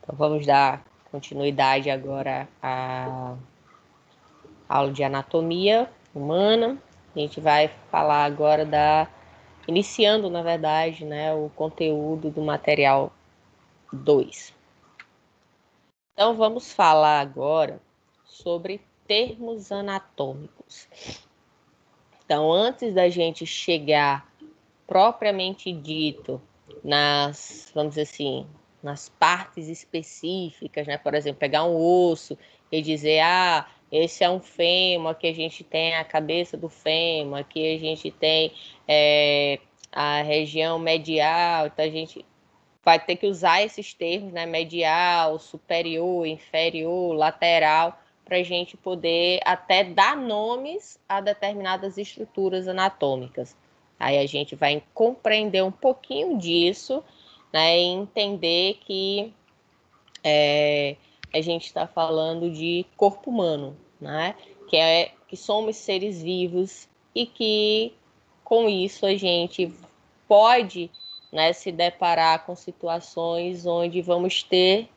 Então, vamos dar continuidade agora à aula de anatomia humana. A gente vai falar agora iniciando, na verdade, né, o conteúdo do material 2. Então, vamos falar agora sobre termos anatômicos. Então, antes da gente chegar propriamente dito vamos dizer assim, nas partes específicas, né? Por exemplo, pegar um osso e dizer, esse é um fêmur, aqui a gente tem a cabeça do fêmur, aqui a gente tem a região medial, então a gente vai ter que usar esses termos, né? Medial, superior, inferior, lateral, para a gente poder até dar nomes a determinadas estruturas anatômicas. Aí a gente vai compreender um pouquinho disso, né, e entender que a gente está falando de corpo humano, né, que somos seres vivos e que com isso a gente pode, né, se deparar com situações onde vamos ter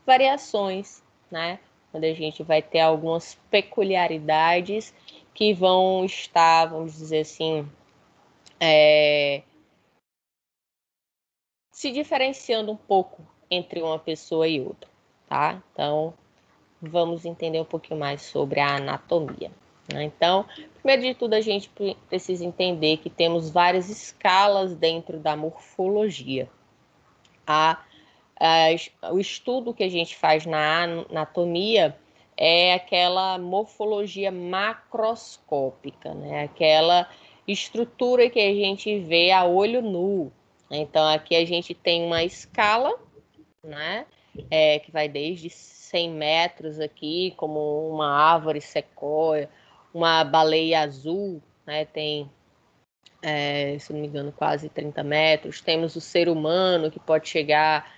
variações, né, onde a gente vai ter algumas peculiaridades que vão estar, vamos dizer assim, se diferenciando um pouco entre uma pessoa e outra, tá? Então, vamos entender um pouquinho mais sobre a anatomia, né? Então, primeiro de tudo, a gente precisa entender que temos várias escalas dentro da morfologia. O estudo que a gente faz na anatomia é aquela morfologia macroscópica, né? Aquela estrutura que a gente vê a olho nu. Então, aqui a gente tem uma escala, né? Que vai desde 100 metros aqui, como uma árvore sequoia, uma baleia azul, né? Tem, se não me engano, quase 30 metros. Temos o ser humano, que pode chegar,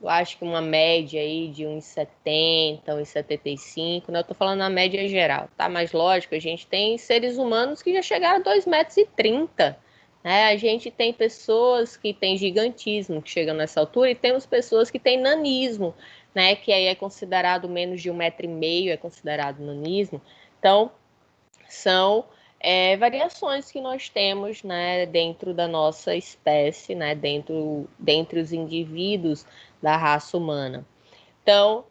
eu acho que uma média aí de uns 70, uns 75, né? Eu tô falando na média geral, tá? Mas lógico, a gente tem seres humanos que já chegaram a 2,30 metros, né? A gente tem pessoas que têm gigantismo, que chegam nessa altura, e temos pessoas que têm nanismo, né? Que aí é considerado menos de 1,5 metro, é considerado nanismo. Então, são variações que nós temos, né, dentro da nossa espécie, né, dentre os indivíduos da raça humana. Então,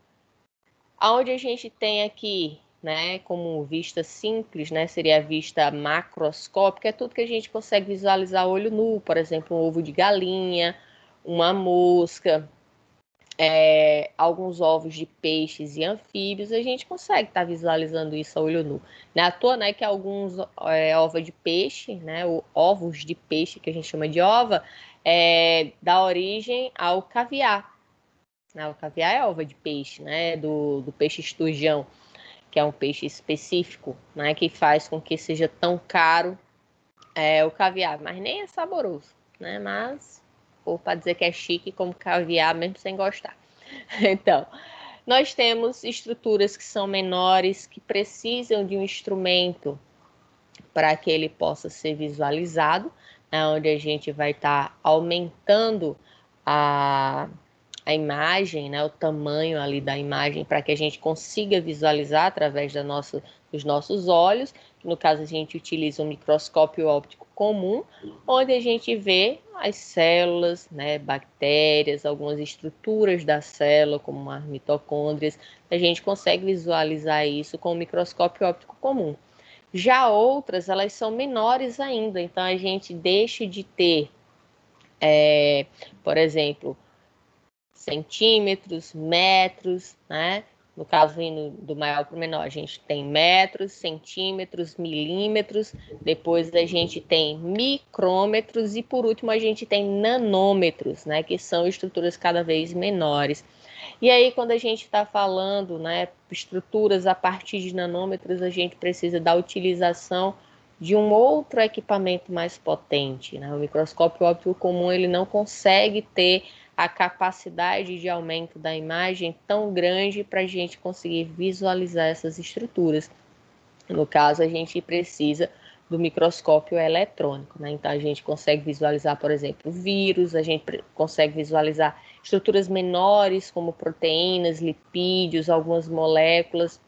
aonde a gente tem aqui, né, como vista simples, né, seria a vista macroscópica, é tudo que a gente consegue visualizar a olho nu, por exemplo, um ovo de galinha, uma mosca, alguns ovos de peixes e anfíbios, a gente consegue estar visualizando isso a olho nu. Não é à toa, né, que alguns ovos de peixe, né, ovos de peixe, que a gente chama de ova, dá origem ao caviar. Né? O caviar é ova de peixe, né, do peixe esturjão, que é um peixe específico, né, que faz com que seja tão caro o caviar, mas nem é saboroso, né, mas ou para dizer que é chique como caviar mesmo sem gostar. Então, nós temos estruturas que são menores, que precisam de um instrumento para que ele possa ser visualizado, né, onde a gente vai estar aumentando a imagem, né, o tamanho ali da imagem, para que a gente consiga visualizar através dos nossos olhos. No caso, a gente utiliza um microscópio óptico comum, onde a gente vê as células, né, bactérias, algumas estruturas da célula, como as mitocôndrias. A gente consegue visualizar isso com o microscópio óptico comum. Já outras, elas são menores ainda, então a gente deixa de ter, por exemplo, centímetros, metros, né? No caso, indo do maior para o menor, a gente tem metros, centímetros, milímetros, depois a gente tem micrômetros e, por último, a gente tem nanômetros, né? Que são estruturas cada vez menores. E aí, quando a gente está falando, né, estruturas a partir de nanômetros, a gente precisa da utilização de um outro equipamento mais potente, né? O microscópio óptico comum, ele não consegue ter a capacidade de aumento da imagem tão grande para a gente conseguir visualizar essas estruturas. No caso, a gente precisa do microscópio eletrônico, né? Então, a gente consegue visualizar, por exemplo, vírus, a gente consegue visualizar estruturas menores, como proteínas, lipídios, algumas moléculas.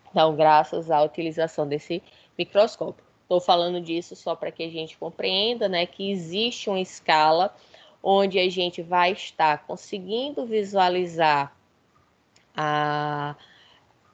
Então, graças à utilização desse microscópio. Estou falando disso só para que a gente compreenda, né, que existe uma escala onde a gente vai estar conseguindo visualizar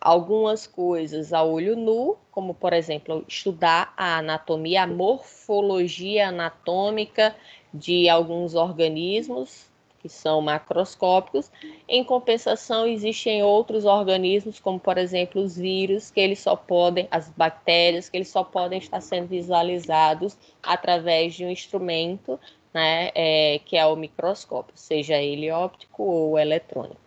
algumas coisas a olho nu, como, por exemplo, estudar a anatomia, a morfologia anatômica de alguns organismos que são macroscópicos. Em compensação, existem outros organismos, como, por exemplo, os vírus, que eles só podem, as bactérias, que eles só podem estar sendo visualizados através de um instrumento, né, que é o microscópio, seja ele óptico ou eletrônico.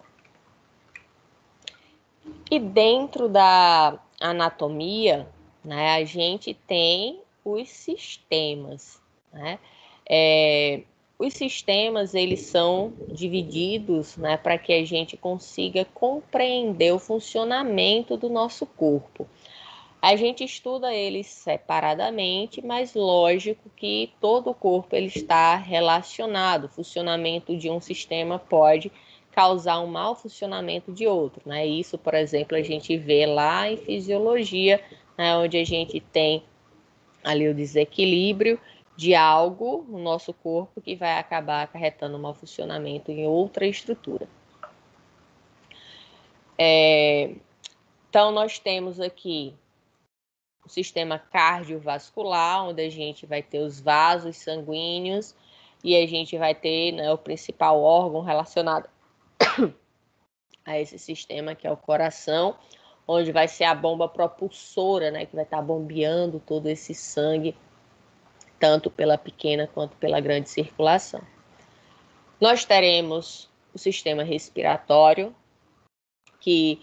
E dentro da anatomia, né, a gente tem os sistemas, né? Os sistemas, eles são divididos, né, para que a gente consiga compreender o funcionamento do nosso corpo. A gente estuda eles separadamente, mas lógico que todo o corpo ele está relacionado. O funcionamento de um sistema pode causar um mau funcionamento de outro, né? Isso, por exemplo, a gente vê lá em fisiologia, né, onde a gente tem ali o desequilíbrio de algo no nosso corpo que vai acabar acarretando um mau funcionamento em outra estrutura. Então, nós temos aqui o sistema cardiovascular, onde a gente vai ter os vasos sanguíneos e a gente vai ter, né, o principal órgão relacionado a esse sistema, que é o coração, onde vai ser a bomba propulsora, né, que vai estar bombeando todo esse sangue, tanto pela pequena quanto pela grande circulação. Nós teremos o sistema respiratório, que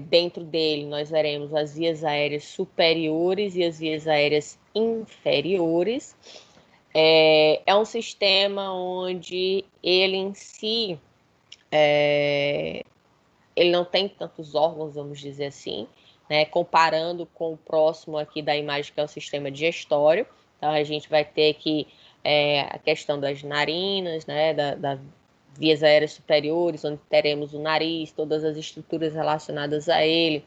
dentro dele nós veremos as vias aéreas superiores e as vias aéreas inferiores. É um sistema onde ele em si ele não tem tantos órgãos, vamos dizer assim, né? Comparando com o próximo aqui da imagem, que é o sistema digestório. Então, a gente vai ter aqui a questão das narinas, né? Da vias aéreas superiores, onde teremos o nariz, todas as estruturas relacionadas a ele.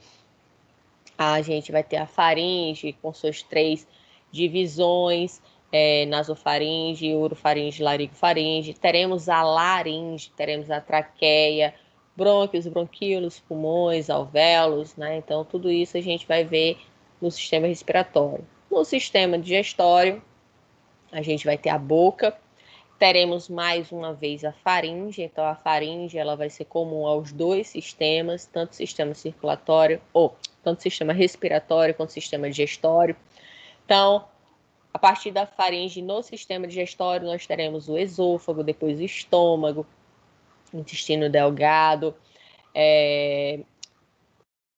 A gente vai ter a faringe, com suas 3 divisões, nasofaringe, orofaringe, laringofaringe. Teremos a laringe, teremos a traqueia, brônquios, bronquíolos, pulmões, alvéolos, né? Então, tudo isso a gente vai ver no sistema respiratório. No sistema digestório, a gente vai ter a boca. Teremos mais uma vez a faringe, então a faringe ela vai ser comum aos 2 sistemas, tanto o sistema circulatório, tanto o sistema respiratório quanto o sistema digestório. Então, a partir da faringe no sistema digestório, nós teremos o esôfago, depois o estômago, o intestino delgado,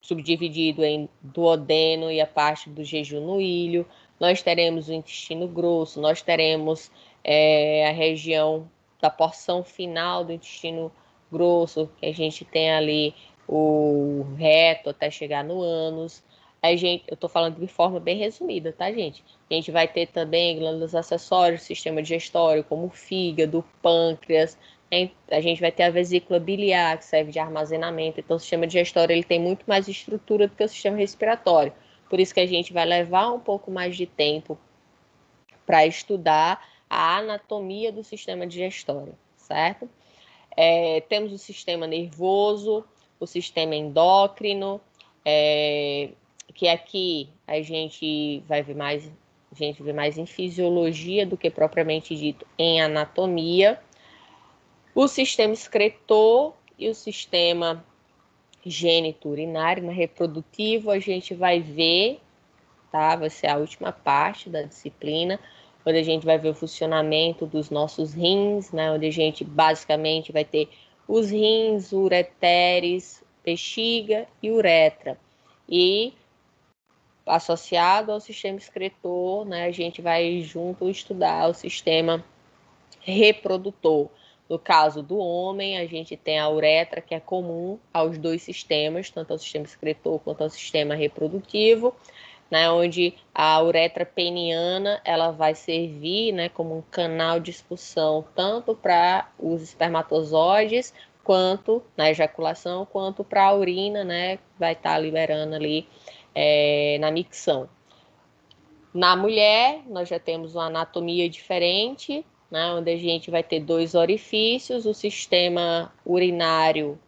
subdividido em duodeno e a parte do jejum no ilho. Nós teremos o intestino grosso, nós teremos a região da porção final do intestino grosso, que a gente tem ali o reto até chegar no ânus. Eu estou falando de forma bem resumida, tá, gente? A gente vai ter também glândulas acessórias, sistema digestório, como o fígado, o pâncreas. A gente vai ter a vesícula biliar, que serve de armazenamento. Então, o sistema digestório ele tem muito mais estrutura do que o sistema respiratório. Por isso que a gente vai levar um pouco mais de tempo para estudar a anatomia do sistema digestório, certo? Temos o sistema nervoso, o sistema endócrino, que aqui a gente vê mais em fisiologia do que propriamente dito em anatomia. O sistema excretor e o sistema gênito-urinário, reprodutivo, a gente vai ver, tá? Vai ser a última parte da disciplina, onde a gente vai ver o funcionamento dos nossos rins, né? Onde a gente basicamente vai ter os rins, ureteres, bexiga e uretra. E associado ao sistema excretor, né, a gente vai junto estudar o sistema reprodutor. No caso do homem, a gente tem a uretra, que é comum aos 2 sistemas, tanto ao sistema excretor quanto ao sistema reprodutivo. né, onde a uretra peniana ela vai servir, né, como um canal de expulsão tanto para os espermatozoides quanto na ejaculação, quanto para a urina, né, vai estar liberando ali na micção. Na mulher, nós já temos uma anatomia diferente, né, onde a gente vai ter 2 orifícios, o sistema urinário,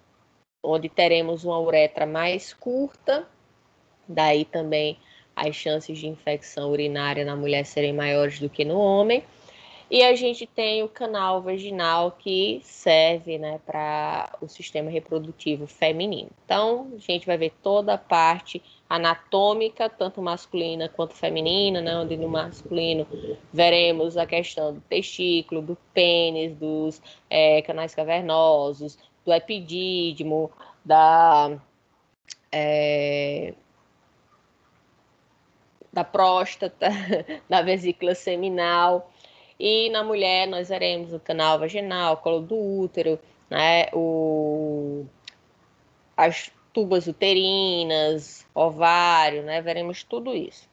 onde teremos uma uretra mais curta, daí também as chances de infecção urinária na mulher serem maiores do que no homem. E a gente tem o canal vaginal que serve, né, para o sistema reprodutivo feminino. Então, a gente vai ver toda a parte anatômica, tanto masculina quanto feminina, né, onde no masculino veremos a questão do testículo, do pênis, dos canais cavernosos, do epidídimo, da próstata, da vesícula seminal. E na mulher nós veremos o canal vaginal, colo do útero, né, as tubas uterinas, ovário, né, veremos tudo isso.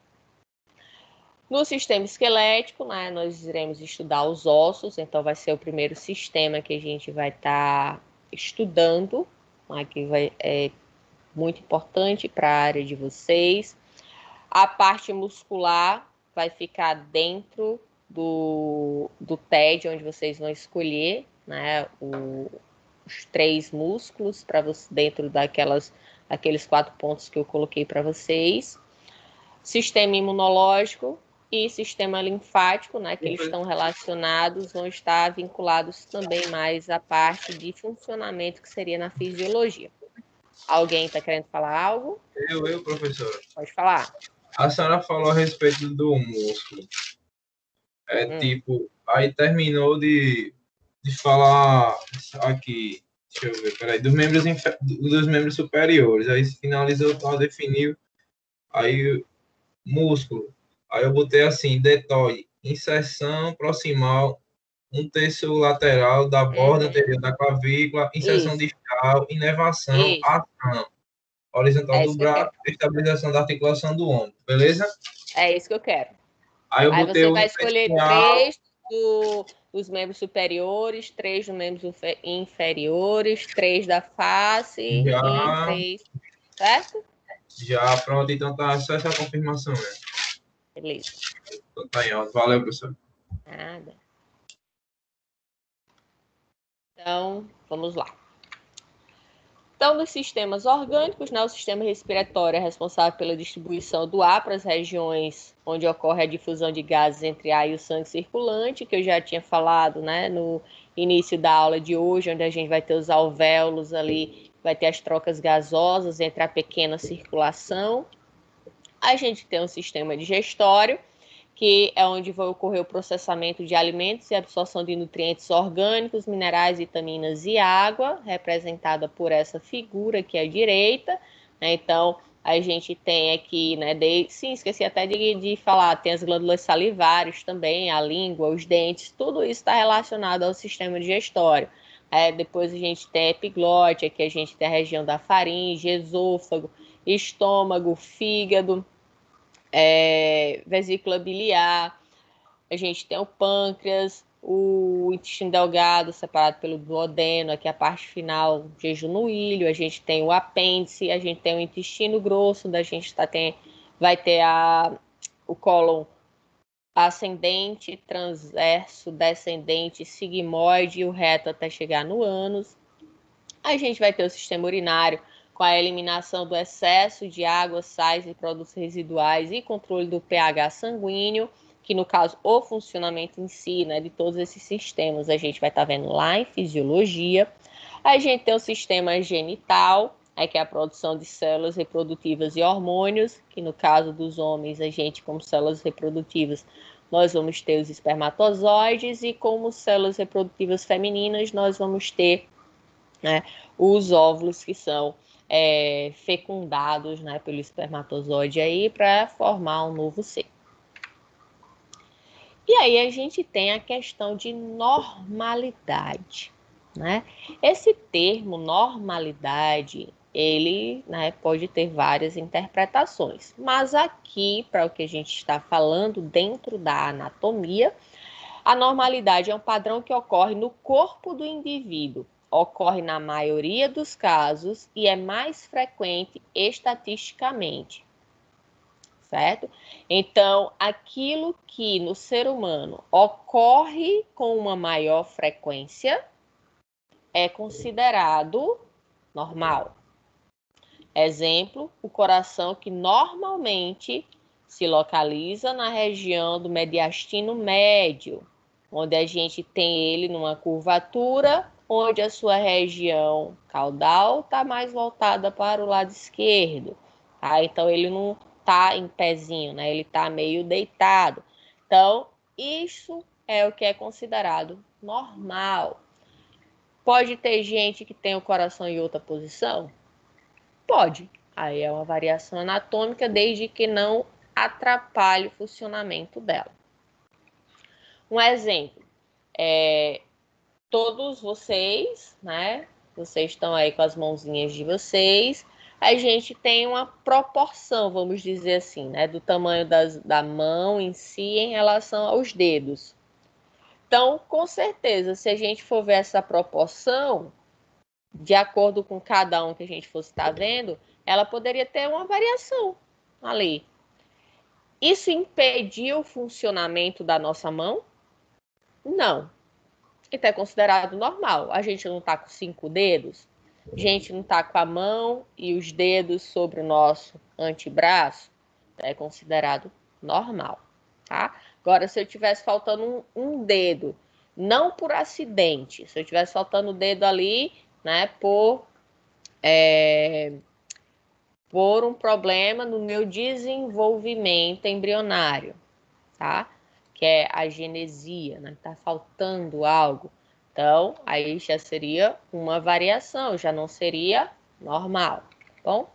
No sistema esquelético, né, nós iremos estudar os ossos, então vai ser o primeiro sistema que a gente vai estar estudando, né, que é muito importante para a área de vocês. A parte muscular vai ficar dentro do TED, onde vocês vão escolher, né, os 3 músculos para você dentro daqueles 4 pontos que eu coloquei para vocês. Sistema imunológico e sistema linfático, né, que eles estão relacionados, vão estar vinculados também mais à parte de funcionamento que seria na fisiologia. Alguém está querendo falar algo? Professor. Pode falar. A senhora falou a respeito do músculo. Tipo, aí terminou de falar aqui, deixa eu ver, peraí, dos membros superiores. Aí finalizou, tá, definiu. Aí, músculo. Aí eu botei assim, deltoide, inserção proximal, 1/3 lateral da borda anterior da clavícula, inserção distal, inervação, ação. Horizontal do braço, estabilização da articulação do ombro, beleza? É isso que eu quero. Aí eu botei você vai escolher 3 dos membros superiores, 3 dos membros inferiores, 3 da face e 3, certo? Já, pronto, então tá só essa confirmação, né? Beleza. Então tá em alto. Valeu, professor. Nada. Então, vamos lá. Então, nos sistemas orgânicos, né, o sistema respiratório é responsável pela distribuição do ar para as regiões onde ocorre a difusão de gases entre ar e o sangue circulante, que eu já tinha falado, né, no início da aula de hoje, onde a gente vai ter os alvéolos ali, vai ter as trocas gasosas entre a pequena circulação. A gente tem um sistema digestório, que é onde vai ocorrer o processamento de alimentos e absorção de nutrientes orgânicos, minerais, vitaminas e água, representada por essa figura aqui à direita. Então, a gente tem aqui, né, sim, esqueci até de falar, tem as glândulas salivares também, a língua, os dentes, tudo isso está relacionado ao sistema digestório. Depois a gente tem a epiglote, aqui a gente tem a região da faringe, esôfago, estômago, fígado, vesícula biliar, a gente tem o pâncreas, o intestino delgado separado pelo duodeno, aqui a parte final, jejum no ilho, a gente tem o apêndice, a gente tem o intestino grosso, onde a gente vai ter o cólon ascendente, transverso, descendente, sigmoide e o reto até chegar no ânus. A gente vai ter o sistema urinário, com a eliminação do excesso de água, sais e produtos residuais e controle do pH sanguíneo, que no caso o funcionamento em si, né, de todos esses sistemas, a gente vai estar vendo lá em fisiologia. A gente tem o sistema genital, que é a produção de células reprodutivas e hormônios, que no caso dos homens, a gente como células reprodutivas, nós vamos ter os espermatozoides e como células reprodutivas femininas, nós vamos ter, né, os óvulos que são fecundados, né, pelo espermatozoide aí para formar um novo ser. E aí a gente tem a questão de normalidade, né? Esse termo normalidade, ele, né, pode ter várias interpretações. Mas aqui, para o que a gente está falando dentro da anatomia, a normalidade é um padrão que ocorre no corpo do indivíduo, ocorre na maioria dos casos e é mais frequente estatisticamente, certo? Então, aquilo que no ser humano ocorre com uma maior frequência é considerado normal. Exemplo, o coração que normalmente se localiza na região do mediastino médio, onde a gente tem ele numa curvatura, onde a sua região caudal está mais voltada para o lado esquerdo. Tá? Então, ele não está em pezinho, né? Ele está meio deitado. Então, isso é o que é considerado normal. Pode ter gente que tem o coração em outra posição? Pode. Aí é uma variação anatômica, desde que não atrapalhe o funcionamento dela. Um exemplo, todos vocês, né? Vocês estão aí com as mãozinhas de vocês. A gente tem uma proporção, vamos dizer assim, né? Do tamanho da mão em si em relação aos dedos. Então, com certeza, se a gente for ver essa proporção, de acordo com cada um que a gente fosse estar vendo, ela poderia ter uma variação ali. Isso impediu o funcionamento da nossa mão? Não. Então é considerado normal. A gente não está com 5 dedos, a gente não está com a mão e os dedos sobre o nosso antebraço, é considerado normal, tá? Agora, se eu tivesse faltando um dedo, não por acidente, se eu tivesse faltando o dedo ali, né, por um problema no meu desenvolvimento embrionário, tá? Que é a genesia, né? Tá faltando algo. Então, aí já seria uma variação, já não seria normal, tá bom?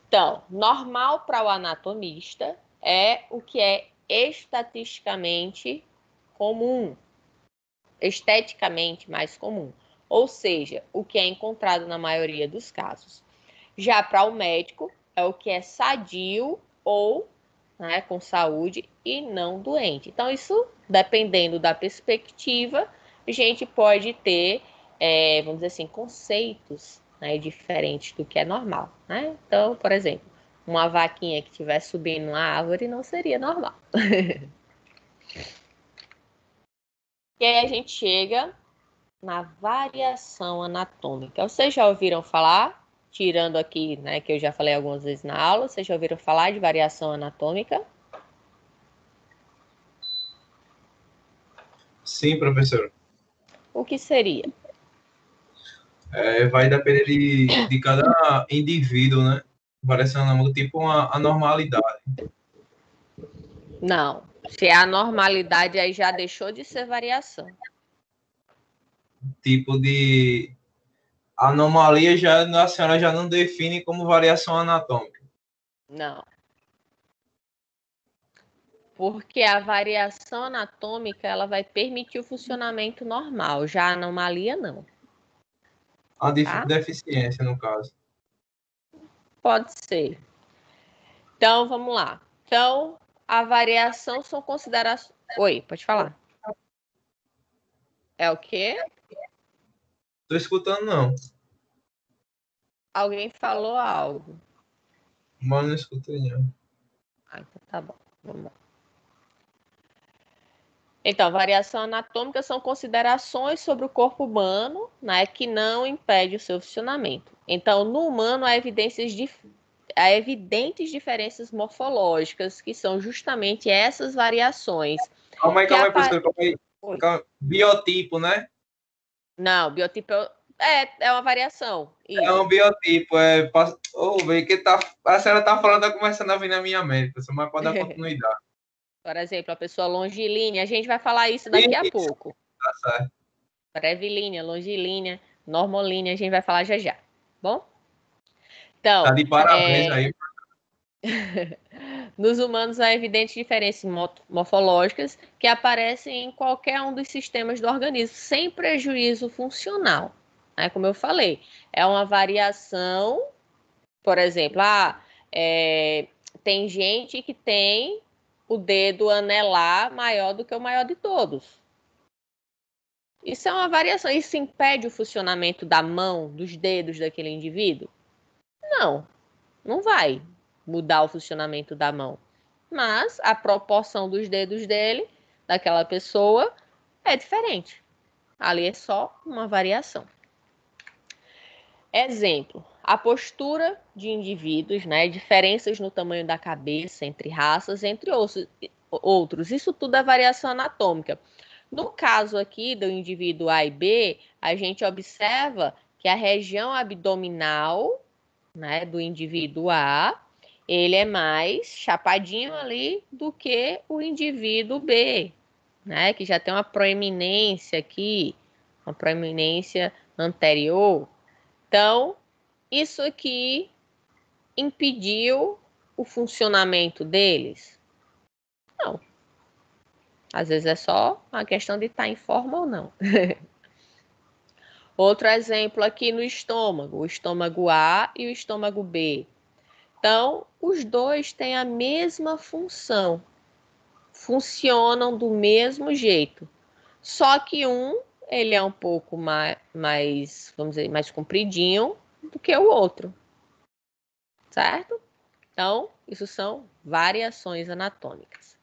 Então, normal para o anatomista é o que é estatisticamente comum, esteticamente mais comum, ou seja, o que é encontrado na maioria dos casos. Já para o médico, é o que é sadio ou, né, com saúde e não doente. Então, isso, dependendo da perspectiva, a gente pode ter, vamos dizer assim, conceitos, né, diferentes do que é normal. Né? Então, por exemplo, uma vaquinha que estiver subindo uma árvore não seria normal. E aí a gente chega na variação anatômica. Vocês já ouviram falar? Tirando aqui, né, que eu já falei algumas vezes na aula, vocês já ouviram falar de variação anatômica? Sim, professor. O que seria? Vai depender de cada indivíduo, né? Variação anatômica, tipo uma anormalidade. Não. Se é anormalidade, aí já deixou de ser variação. Tipo de anomalia já a senhora já não define como variação anatômica. Não. Porque a variação anatômica, ela vai permitir o funcionamento normal. Já a anomalia, não. A Tá? deficiência, no caso. Pode ser. Então, vamos lá. Então, a variação são considerações... Oi, pode falar. É o quê? Tô escutando, não. Alguém falou algo. Mas não escutei, não. Ah, então tá bom. Vamos lá. Então, variação anatômica são considerações sobre o corpo humano, né, que não impede o seu funcionamento. Então, no humano há evidentes diferenças morfológicas, que são justamente essas variações. Calma aí, professor. Calma aí. Biotipo, né? Não, biotipo é uma variação. Isso. É um biotipo. Que tá, a senhora tá falando, tá começando a vir na minha mente, professor, mas pode dar continuidade. Por exemplo, a pessoa longilínea, a gente vai falar isso daqui a pouco. Tá certo. Brevilínea, longilínea, normolínea, a gente vai falar já já. Bom? Então, Tá de parabéns aí. nos humanos há evidentes diferenças morfológicas que aparecem em qualquer um dos sistemas do organismo, sem prejuízo funcional. né? Como eu falei, é uma variação, por exemplo, tem gente que tem o dedo anelar maior do que o maior de todos. Isso é uma variação. Isso impede o funcionamento da mão, dos dedos daquele indivíduo? Não, não vai mudar o funcionamento da mão. Mas a proporção dos dedos dele, daquela pessoa, é diferente. Ali é só uma variação. Exemplo, a postura de indivíduos, né? Diferenças no tamanho da cabeça entre raças, entre outros. Isso tudo é variação anatômica. No caso aqui do indivíduo A e B, a gente observa que a região abdominal, né, do indivíduo A, ele é mais chapadinho ali do que o indivíduo B, né, que já tem uma proeminência aqui, uma proeminência anterior. Então, isso aqui impediu o funcionamento deles? Não. Às vezes é só uma questão de estar em forma ou não. Outro exemplo aqui no estômago, o estômago A e o estômago B. Então, os dois têm a mesma função, funcionam do mesmo jeito. Só que ele é um pouco mais, vamos dizer, mais compridinho do que o outro, certo? Então, isso são variações anatômicas.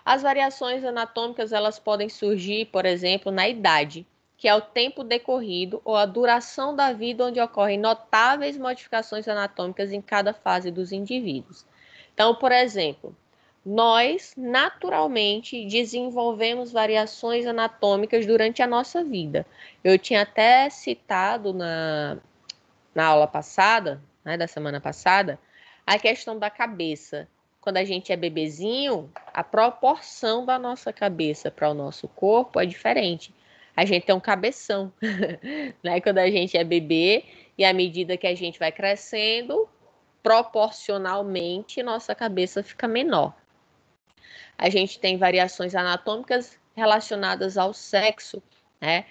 As variações anatômicas, elas podem surgir, por exemplo, na idade, que é o tempo decorrido ou a duração da vida onde ocorrem notáveis modificações anatômicas em cada fase dos indivíduos. Então, por exemplo, nós naturalmente desenvolvemos variações anatômicas durante a nossa vida. Eu tinha até citado na aula passada, né, da semana passada, a questão da cabeça. Quando a gente é bebezinho, a proporção da nossa cabeça para o nosso corpo é diferente. A gente tem um cabeção, né? Quando a gente é bebê, e à medida que a gente vai crescendo, proporcionalmente, nossa cabeça fica menor. A gente tem variações anatômicas relacionadas ao sexo, né?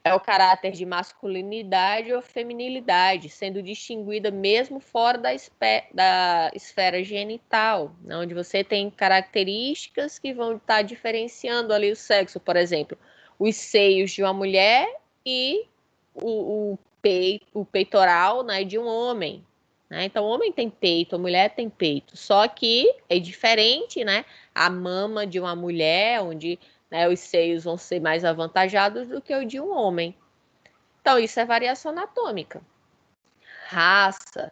É o caráter de masculinidade ou feminilidade, sendo distinguida mesmo fora da esfera genital, onde você tem características que vão estar diferenciando ali o sexo, por exemplo, os seios de uma mulher e o peitoral, né, de um homem. Né? Então, o homem tem peito, a mulher tem peito, só que é diferente, né? A mama de uma mulher, onde, né, os seios vão ser mais avantajados do que o de um homem. Então, isso é variação anatômica. Raça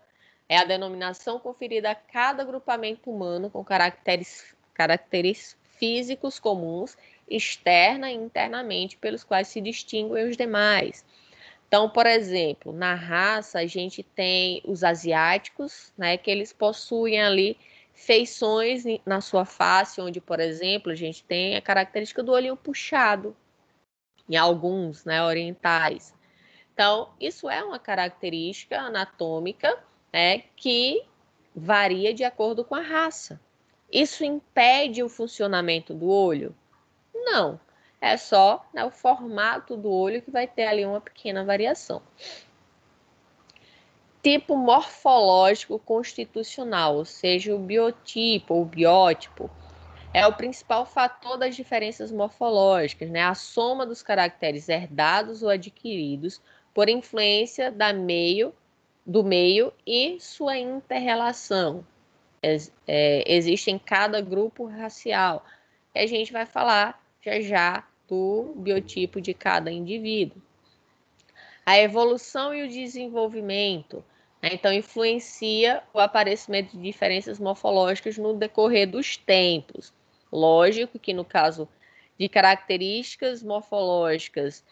é a denominação conferida a cada agrupamento humano com caracteres físicos comuns, externa e internamente, pelos quais se distinguem os demais. Então, por exemplo, na raça, a gente tem os asiáticos, né, que eles possuem ali feições na sua face, onde, por exemplo, a gente tem a característica do olhinho puxado, em alguns, né, orientais. Então, isso é uma característica anatômica, né, que varia de acordo com a raça. Isso impede o funcionamento do olho? Não. É só, né, o formato do olho que vai ter ali uma pequena variação. Tipo morfológico constitucional, ou seja, o biotipo ou biótipo, é o principal fator das diferenças morfológicas, né? A soma dos caracteres herdados ou adquiridos por influência do meio e sua interrelação. Existe em cada grupo racial. E a gente vai falar já do biotipo de cada indivíduo. A evolução e o desenvolvimento, né? Então, influencia o aparecimento de diferenças morfológicas no decorrer dos tempos. Lógico que no caso de características morfológicas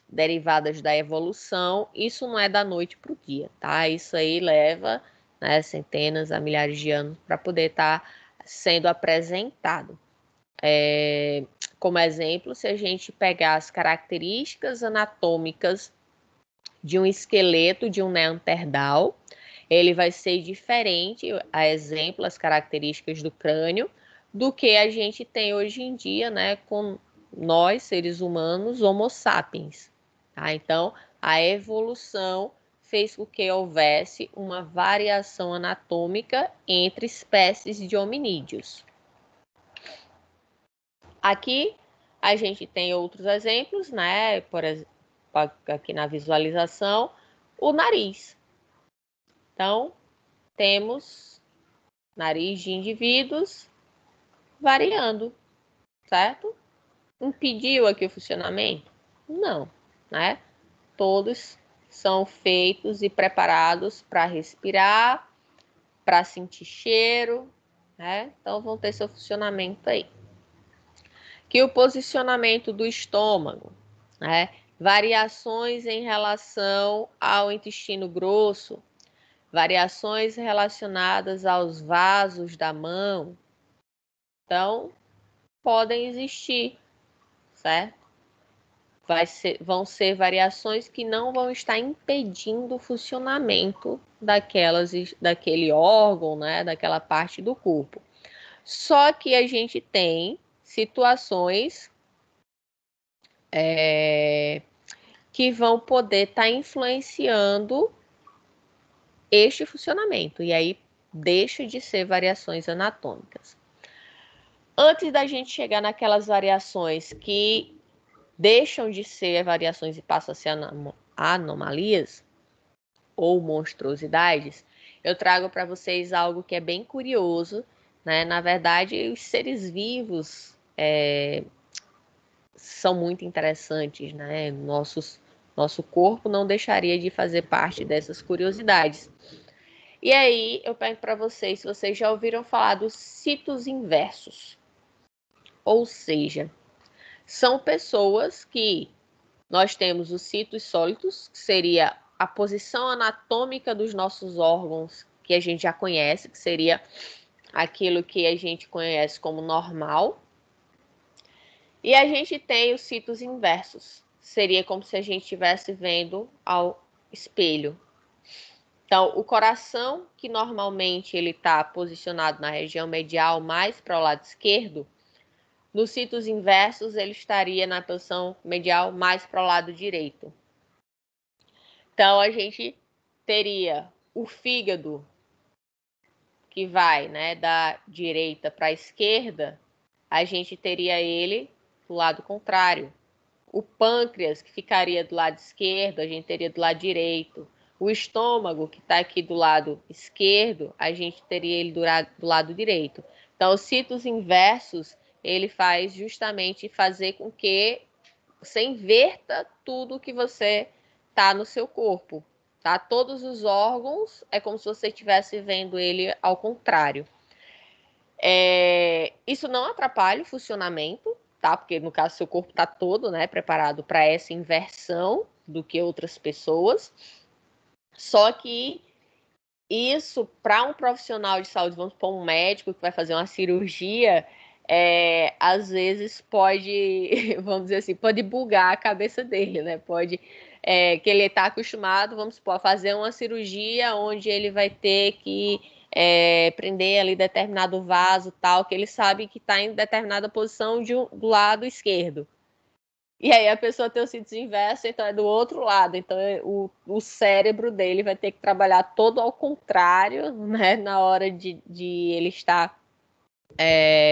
derivadas da evolução, isso não é da noite para o dia, tá? Isso aí leva, né, centenas a milhares de anos para poder estar sendo apresentado. Como exemplo, se a gente pegar as características anatômicas de um esqueleto de um neandertal, ele vai ser diferente, a exemplo, as características do crânio, do que a gente tem hoje em dia, né, com nós, seres humanos, Homo sapiens. Tá? Então, a evolução fez com que houvesse uma variação anatômica entre espécies de hominídeos. Aqui a gente tem outros exemplos, né? Por exemplo, aqui na visualização, o nariz. Então, temos nariz de indivíduos variando, certo? Impediu aqui o funcionamento? Não, né? Todos são feitos e preparados para respirar, para sentir cheiro, né? Então vão ter seu funcionamento aí. Que o posicionamento do estômago, né? Variações em relação ao intestino grosso, variações relacionadas aos vasos da mão. Então, podem existir, certo? Vão ser variações que não vão estar impedindo o funcionamento daquele órgão, né, daquela parte do corpo. Só que a gente tem situações que vão poder estar influenciando este funcionamento, e aí deixa de ser variações anatômicas. Antes da gente chegar naquelas variações que deixam de ser variações e passam a ser anomalias ou monstruosidades, eu trago para vocês algo que é bem curioso, né? Na verdade, os seres vivos são muito interessantes, né? Nosso corpo não deixaria de fazer parte dessas curiosidades. E aí, eu pergunto para vocês se vocês já ouviram falar dos citos inversos. Ou seja, são pessoas que nós temos os citos sólidos, que seria a posição anatômica dos nossos órgãos, que a gente já conhece, que seria aquilo que a gente conhece como normal. E a gente tem os citos inversos, seria como se a gente estivesse vendo ao espelho. Então, o coração, que normalmente ele está posicionado na região medial, mais para o lado esquerdo, nos citos inversos, ele estaria na posição medial mais para o lado direito. Então, a gente teria o fígado, que vai, né, da direita para a esquerda, a gente teria ele do lado contrário. O pâncreas, que ficaria do lado esquerdo, a gente teria do lado direito. O estômago, que está aqui do lado esquerdo, a gente teria ele do lado direito. Então, os citos inversos, ele faz justamente fazer com que você inverta tudo que você tá no seu corpo, tá? Todos os órgãos é como se você estivesse vendo ele ao contrário. Isso não atrapalha o funcionamento, tá? Porque no caso seu corpo está todo, né, preparado para essa inversão do que outras pessoas. Só que isso, para um profissional de saúde, vamos supor, um médico que vai fazer uma cirurgia, às vezes pode, vamos dizer assim, pode bugar a cabeça dele, né? Pode, que ele está acostumado, vamos supor, a fazer uma cirurgia onde ele vai ter que prender ali determinado vaso, tal, que ele sabe que está em determinada posição do lado esquerdo. E aí a pessoa tem o sentido inverso, então é do outro lado. Então o cérebro dele vai ter que trabalhar todo ao contrário, né? Na hora de ele estar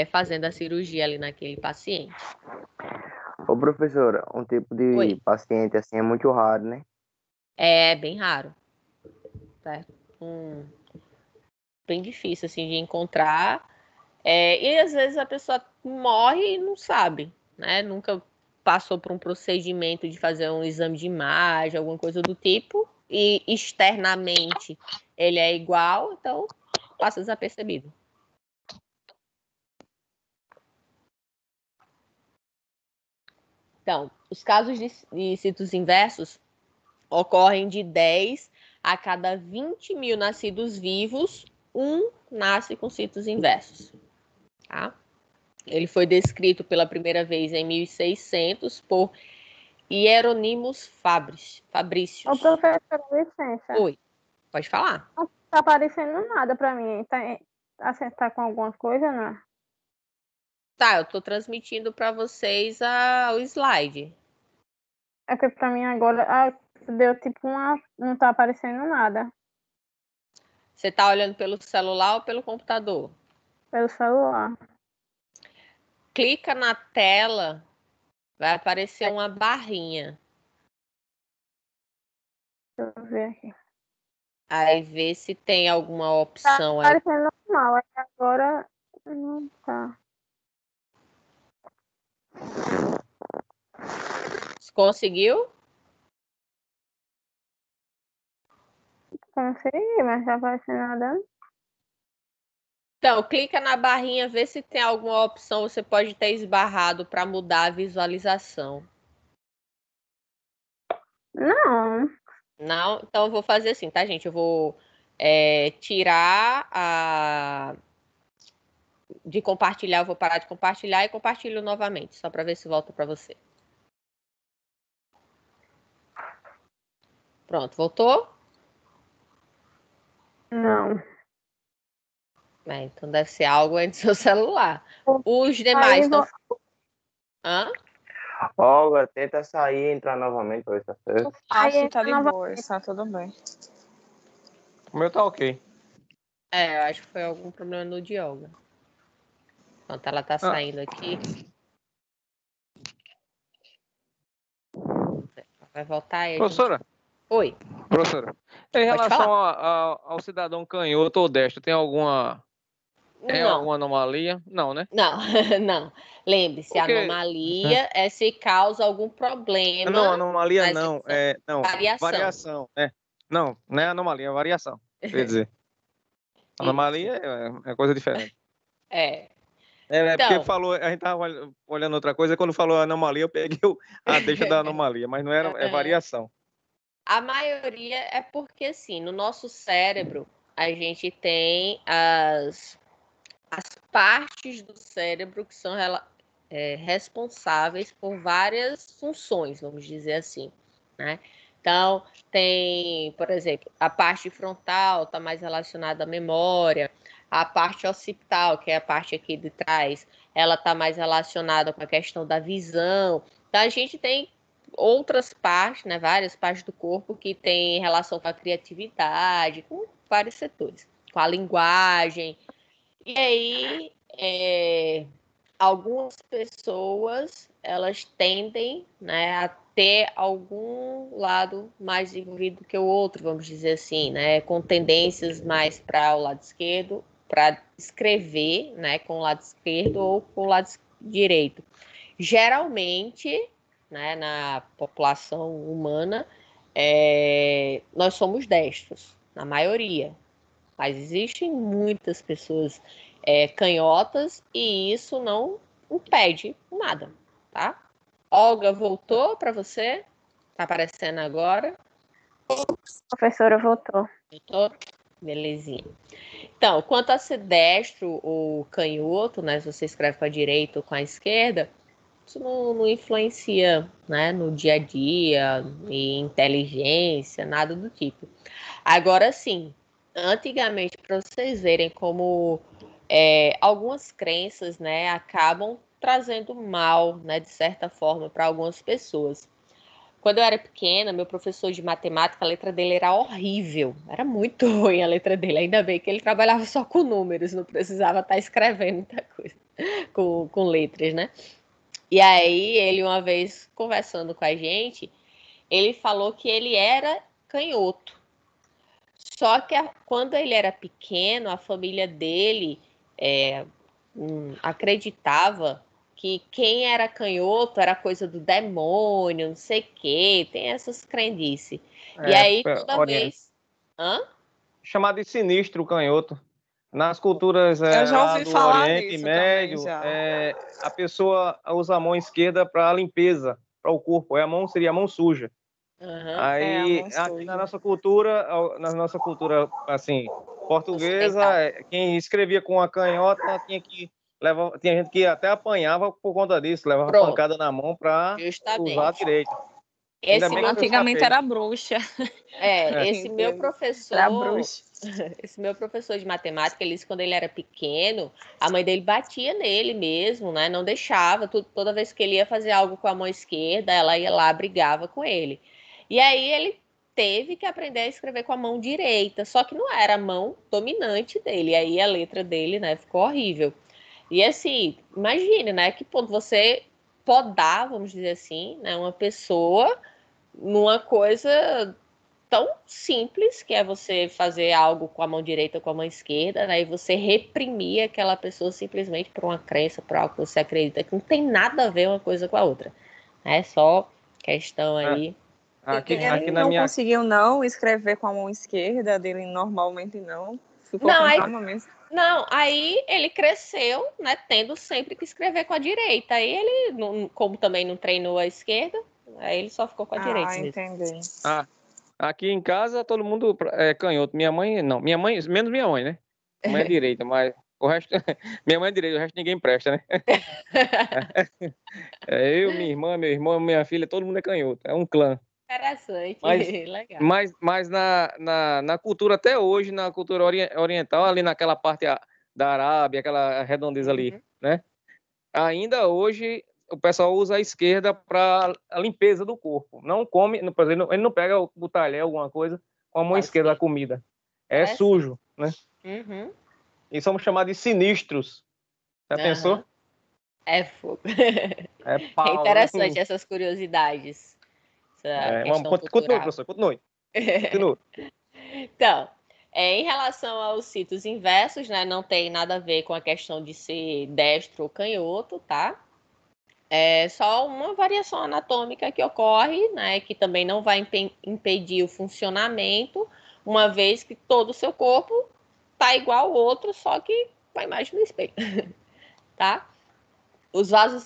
fazendo a cirurgia ali naquele paciente. Ô, professora, um tipo de Oi. paciente assim é muito raro, né? É bem raro, certo? Bem difícil assim de encontrar. E às vezes a pessoa morre e não sabe, né? Nunca passou por um procedimento de fazer um exame de imagem, alguma coisa do tipo, e externamente ele é igual, então passa desapercebido. Então, os casos de citos inversos ocorrem de 10 a cada 20 mil nascidos vivos, um nasce com citos inversos, tá? Ele foi descrito pela primeira vez em 1600 por Hieronymus Fabricius. Ô, professora, licença. Oi, pode falar. Não tá aparecendo nada pra mim. Tá com alguma coisa, não? Tá, eu tô transmitindo para vocês o slide. É que pra mim agora deu tipo uma. Não tá aparecendo nada Você tá olhando pelo celular ou pelo computador? pelo celular. Clica na tela, vai aparecer uma barrinha. Deixa eu ver aqui. Aí vê se tem alguma Tá opção aí. aparecendo normal, aí agora não tá. Conseguiu? Consegui, mas não tá aparecendo nada. Então, clica na barrinha, vê se tem alguma opção. Você pode ter esbarrado para mudar a visualização. Não. Não? Então, eu vou fazer assim, tá, gente? Eu vou tirar de compartilhar. Eu vou parar de compartilhar e compartilho novamente, só para ver se volta para você. Pronto, voltou? Não. Então deve ser algo aí no seu celular. Os demais Aí estão. vou... Hã? Olga, tenta sair e entrar novamente pra ver se tá certo. Acho Aí que tá de nova- boa, está tudo bem. O meu tá ok. Eu acho que foi algum problema no Diogo. Enquanto ela tá saindo aqui. Vai voltar aí. Professora, Oi. professora, em Pode relação ao cidadão canhoto ou destro, tem alguma Não, anomalia? Não, né? não, não. Lembre-se, Porque... anomalia é se causa algum problema Não, anomalia na não. execução. Variação. Não, não é anomalia, é variação. Quer dizer, anomalia é coisa diferente. É. Porque Então, falou, a gente tava olhando outra coisa, quando falou anomalia, eu peguei a deixa da anomalia, mas não era, é variação. a maioria é porque, assim, no nosso cérebro, a gente tem as partes do cérebro que são responsáveis por várias funções, vamos dizer assim, né? Então, tem, por exemplo, a parte frontal está mais relacionada à memória, a parte occipital, que é a parte aqui de trás, ela está mais relacionada com a questão da visão. Então, a gente tem outras partes, né, várias partes do corpo que têm relação com a criatividade, com vários setores, com a linguagem. E aí, algumas pessoas, elas tendem, né, a ter algum lado mais desenvolvido que o outro, vamos dizer assim, né, com tendências mais para o lado esquerdo, para escrever, né, com o lado esquerdo ou com o lado direito. Geralmente, né, na população humana, nós somos destros, na maioria, mas existem muitas pessoas canhotas e isso não impede nada, tá? Olga, voltou para você? Tá aparecendo agora? A professora voltou. Voltou? Belezinha. Então, quanto a ser destro ou canhoto, né? Se você escreve com a direita ou com a esquerda, isso não influencia, né, no dia a dia, em inteligência, nada do tipo. Agora sim, antigamente, para vocês verem como algumas crenças, né, acabam trazendo mal, né, de certa forma, para algumas pessoas. Quando eu era pequena, meu professor de matemática, a letra dele era horrível. Era muito ruim a letra dele. Ainda bem que ele trabalhava só com números, não precisava estar escrevendo muita coisa com letras, né? E aí, ele uma vez, conversando com a gente, ele falou que ele era canhoto. Só que quando ele era pequeno, a família dele acreditava que quem era canhoto era coisa do demônio, não sei o quê, tem essas crendices. E aí, toda vez... Hã? Chamado de sinistro o canhoto. Nas culturas Eu já lá ouvi do falar Oriente disso Médio, também, já. a pessoa usa a mão esquerda para limpeza, para o corpo. Seria a mão suja. Uhum. A mão Aqui suja. na nossa cultura, assim, portuguesa, Ocidental. quem escrevia com a canhota tinha gente que até apanhava por conta disso, levava Pronto. pancada na mão para usar a Justamente. direita. Ainda bem que eu Antigamente saquei. era bruxa. Esse meu Era professor, bruxa. Esse meu professor de matemática, ele disse que quando ele era pequeno, a mãe dele batia nele mesmo, né? Não deixava. Toda vez que ele ia fazer algo com a mão esquerda, ela ia lá, brigava com ele. E aí ele teve que aprender a escrever com a mão direita, só que não era a mão dominante dele. E aí a letra dele, né, ficou horrível. E assim, imagine, né, que ponto você podar, vamos dizer assim, né, uma pessoa numa coisa tão simples, que é você fazer algo com a mão direita ou com a mão esquerda, né? E você reprimir aquela pessoa simplesmente por uma crença, por algo que você acredita que não tem nada a ver uma coisa com a outra. É só questão É, aí. aqui Ele na não minha. conseguiu não escrever com a mão esquerda dele normalmente não. Ficou Não, com aí, trauma mesmo. não, aí ele cresceu, né? Tendo sempre que escrever com a direita. Aí ele, como também não treinou a esquerda, aí ele só ficou com a direita mesmo. Entendi. Aqui em casa todo mundo é canhoto. Minha mãe, não. Minha mãe, menos minha mãe, né? Minha mãe é direita, mas o resto. Minha mãe é direita, o resto ninguém presta, né? Eu, minha irmã, meu irmão, minha filha, todo mundo é canhoto. É um clã. Interessante, Mas, legal. mas na cultura, até hoje, na cultura oriental, ali naquela parte da Arábia, aquela redondeza ali, né? Ainda hoje o pessoal usa a esquerda para a limpeza do corpo. Não come, por exemplo, ele não pega o talher, alguma coisa, com a mão esquerda da comida. É sujo, né? Uhum. E somos chamados de sinistros. Já pensou? É fogo. É É pau. interessante essas curiosidades, essa questão Continue, cultural. professor, continue. Continue. Então, em relação aos sítios inversos, né, não tem nada a ver com a questão de ser destro ou canhoto, tá? É só uma variação anatômica que ocorre, né, que também não vai impedir o funcionamento, uma vez que todo o seu corpo tá igual ao outro, só que com a imagem no espelho, tá? Os vasos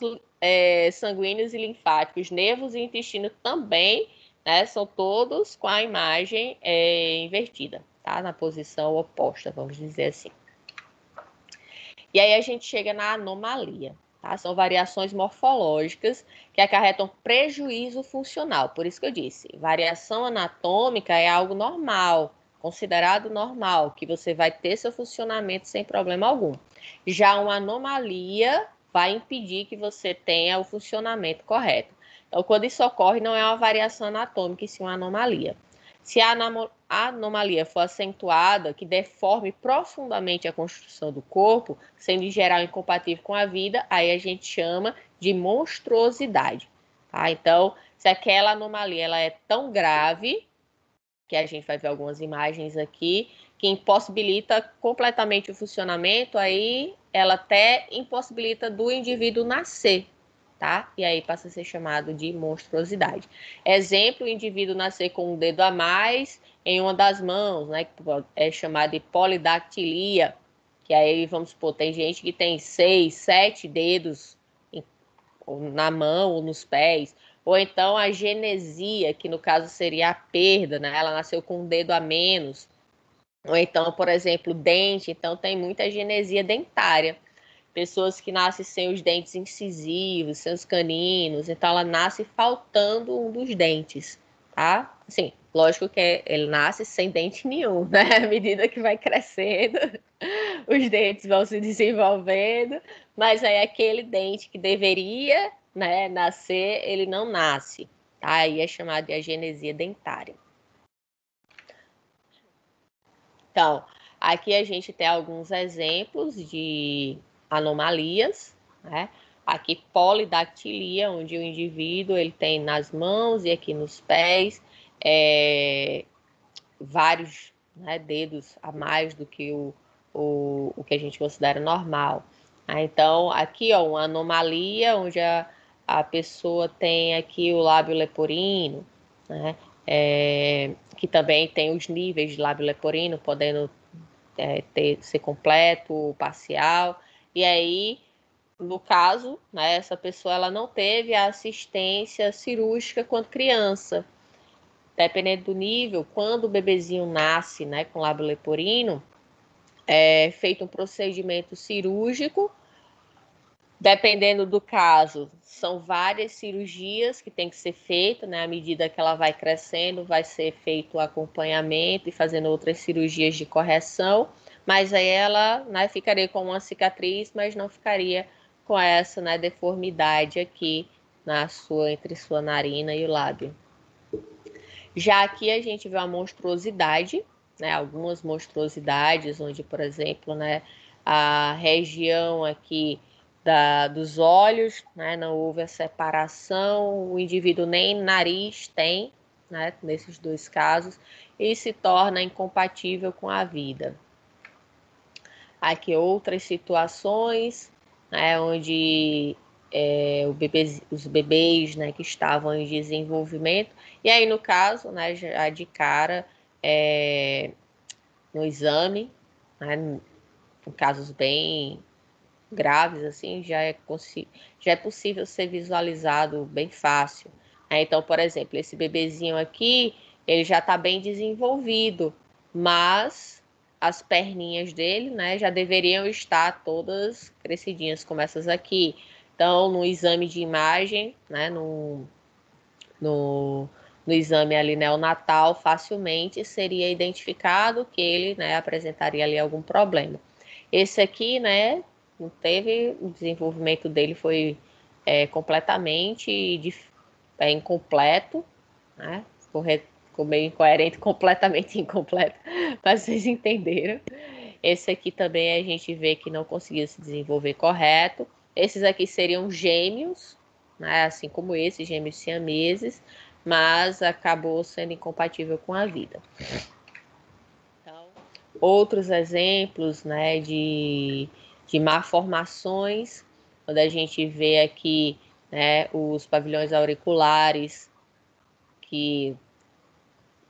sanguíneos e linfáticos, nervos e intestino também, né, são todos com a imagem invertida, tá? Na posição oposta, vamos dizer assim. E aí a gente chega na anomalia, tá? São variações morfológicas que acarretam prejuízo funcional. Por isso que eu disse, variação anatômica é algo normal, considerado normal, que você vai ter seu funcionamento sem problema algum. Já uma anomalia vai impedir que você tenha o funcionamento correto. Então, quando isso ocorre, não é uma variação anatômica, e sim uma anomalia. Se a anomalia for acentuada, que deforme profundamente a construção do corpo, sendo em geral incompatível com a vida, aí a gente chama de monstruosidade. Tá? Então, se aquela anomalia ela é tão grave, que a gente vai ver algumas imagens aqui, que impossibilita completamente o funcionamento, aí ela até impossibilita do indivíduo nascer, tá? E aí passa a ser chamado de monstruosidade. Exemplo, o indivíduo nascer com um dedo a mais em uma das mãos, né? Que é chamado de polidactilia, que aí, vamos supor, tem gente que tem 6, 7 dedos na mão ou nos pés, ou então a genesia, que no caso seria a perda, né? Ela nasceu com um dedo a menos. Ou então, por exemplo, dente, então tem muita genesia dentária. Pessoas que nascem sem os dentes incisivos, sem os caninos, então ela nasce faltando um dos dentes, tá? Assim, lógico que ele nasce sem dente nenhum, né? À medida que vai crescendo, os dentes vão se desenvolvendo, mas aí aquele dente que deveria, né, nascer, ele não nasce, tá? Aí é chamado de agenesia dentária. Então, aqui a gente tem alguns exemplos de anomalias, né? Aqui polidactilia, onde o indivíduo ele tem nas mãos e aqui nos pés vários, né, dedos a mais do que o que a gente considera normal. Então, aqui, ó, uma anomalia onde a pessoa tem aqui o lábio leporino, né? Que também tem os níveis de lábio leporino, podendo ser completo, parcial. E aí, no caso, né, essa pessoa ela não teve a assistência cirúrgica quando criança. Dependendo do nível, quando o bebezinho nasce, né, com lábio leporino, é feito um procedimento cirúrgico Dependendo do caso, são várias cirurgias que tem que ser feitas, né? À medida que ela vai crescendo, vai ser feito o acompanhamento e fazendo outras cirurgias de correção, mas aí ela, né, ficaria com uma cicatriz, mas não ficaria com essa, né, deformidade aqui entre sua narina e o lábio. Já aqui a gente vê uma monstruosidade, né? Algumas monstruosidades, onde, por exemplo, né, a região aqui dos olhos, né, não houve a separação, o indivíduo nem nariz tem, né, nesses dois casos, e se torna incompatível com a vida. Aqui outras situações, né, onde os bebês, né, que estavam em desenvolvimento, e aí no caso, né, já de cara, no exame, né, em casos bem graves, assim, já é possível ser visualizado bem fácil. Então, por exemplo, esse bebezinho aqui, ele já está bem desenvolvido, mas as perninhas dele, né, já deveriam estar todas crescidinhas, como essas aqui. Então, no exame de imagem, né, no exame ali neonatal, facilmente seria identificado que ele, né, apresentaria ali algum problema. Esse aqui, né, não teve, o desenvolvimento dele foi completamente incompleto, né? Ficou meio incoerente, completamente incompleto, mas vocês entenderam. Esse aqui também a gente vê que não conseguiu se desenvolver correto. Esses aqui seriam gêmeos, né? Assim como esses, gêmeos siameses, mas acabou sendo incompatível com a vida. Então, outros exemplos, né, de malformações, quando a gente vê aqui, né, os pavilhões auriculares, que,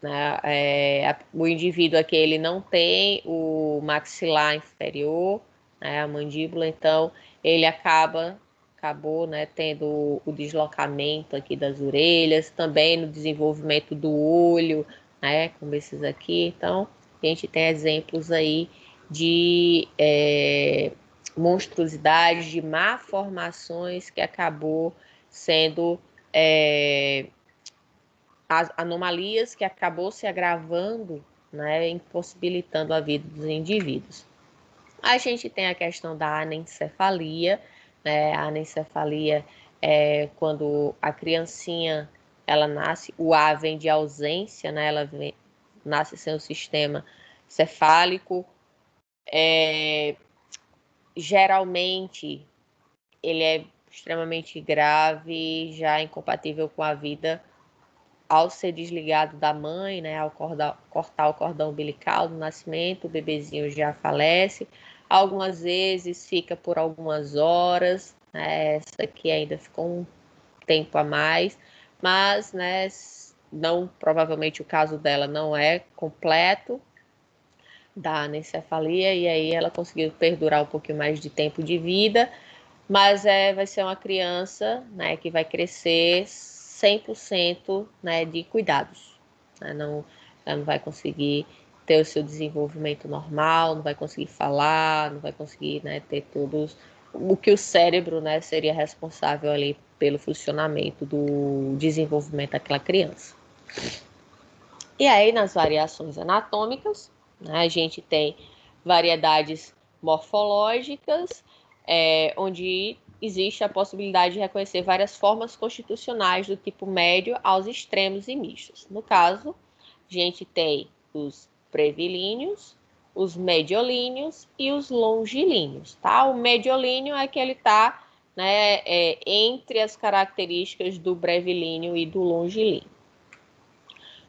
né, o indivíduo aqui ele não tem o maxilar inferior, né, a mandíbula, então ele acabou, né, tendo o deslocamento aqui das orelhas, também no desenvolvimento do olho, né, como esses aqui. Então, a gente tem exemplos aí de monstruosidades, de malformações que acabou sendo as anomalias que acabou se agravando, né, impossibilitando a vida dos indivíduos. A gente tem a questão da anencefalia, né? A anencefalia é quando a criancinha ela nasce, o A vem de ausência, né? Nasce sem o sistema cefálico. Geralmente ele é extremamente grave, já incompatível com a vida ao ser desligado da mãe, né, ao cortar o cordão umbilical do nascimento, o bebezinho já falece. Algumas vezes fica por algumas horas, né, essa aqui ainda ficou um tempo a mais, mas, né, não, provavelmente o caso dela não é completo da anencefalia, e aí ela conseguiu perdurar um pouquinho mais de tempo de vida, mas vai ser uma criança, né, que vai crescer 100%, né, de cuidados. Né? Ela não vai conseguir ter o seu desenvolvimento normal, não vai conseguir falar, não vai conseguir, né, ter todos o que o cérebro, né, seria responsável ali pelo funcionamento do desenvolvimento daquela criança. E aí, nas variações anatômicas, né, a gente tem variedades morfológicas, onde existe a possibilidade de reconhecer várias formas constitucionais do tipo médio aos extremos e mistos. No caso, a gente tem os brevilíneos, os mediolíneos e os longilíneos, tá? O mediolíneo é que ele está, né, entre as características do brevilíneo e do longilíneo.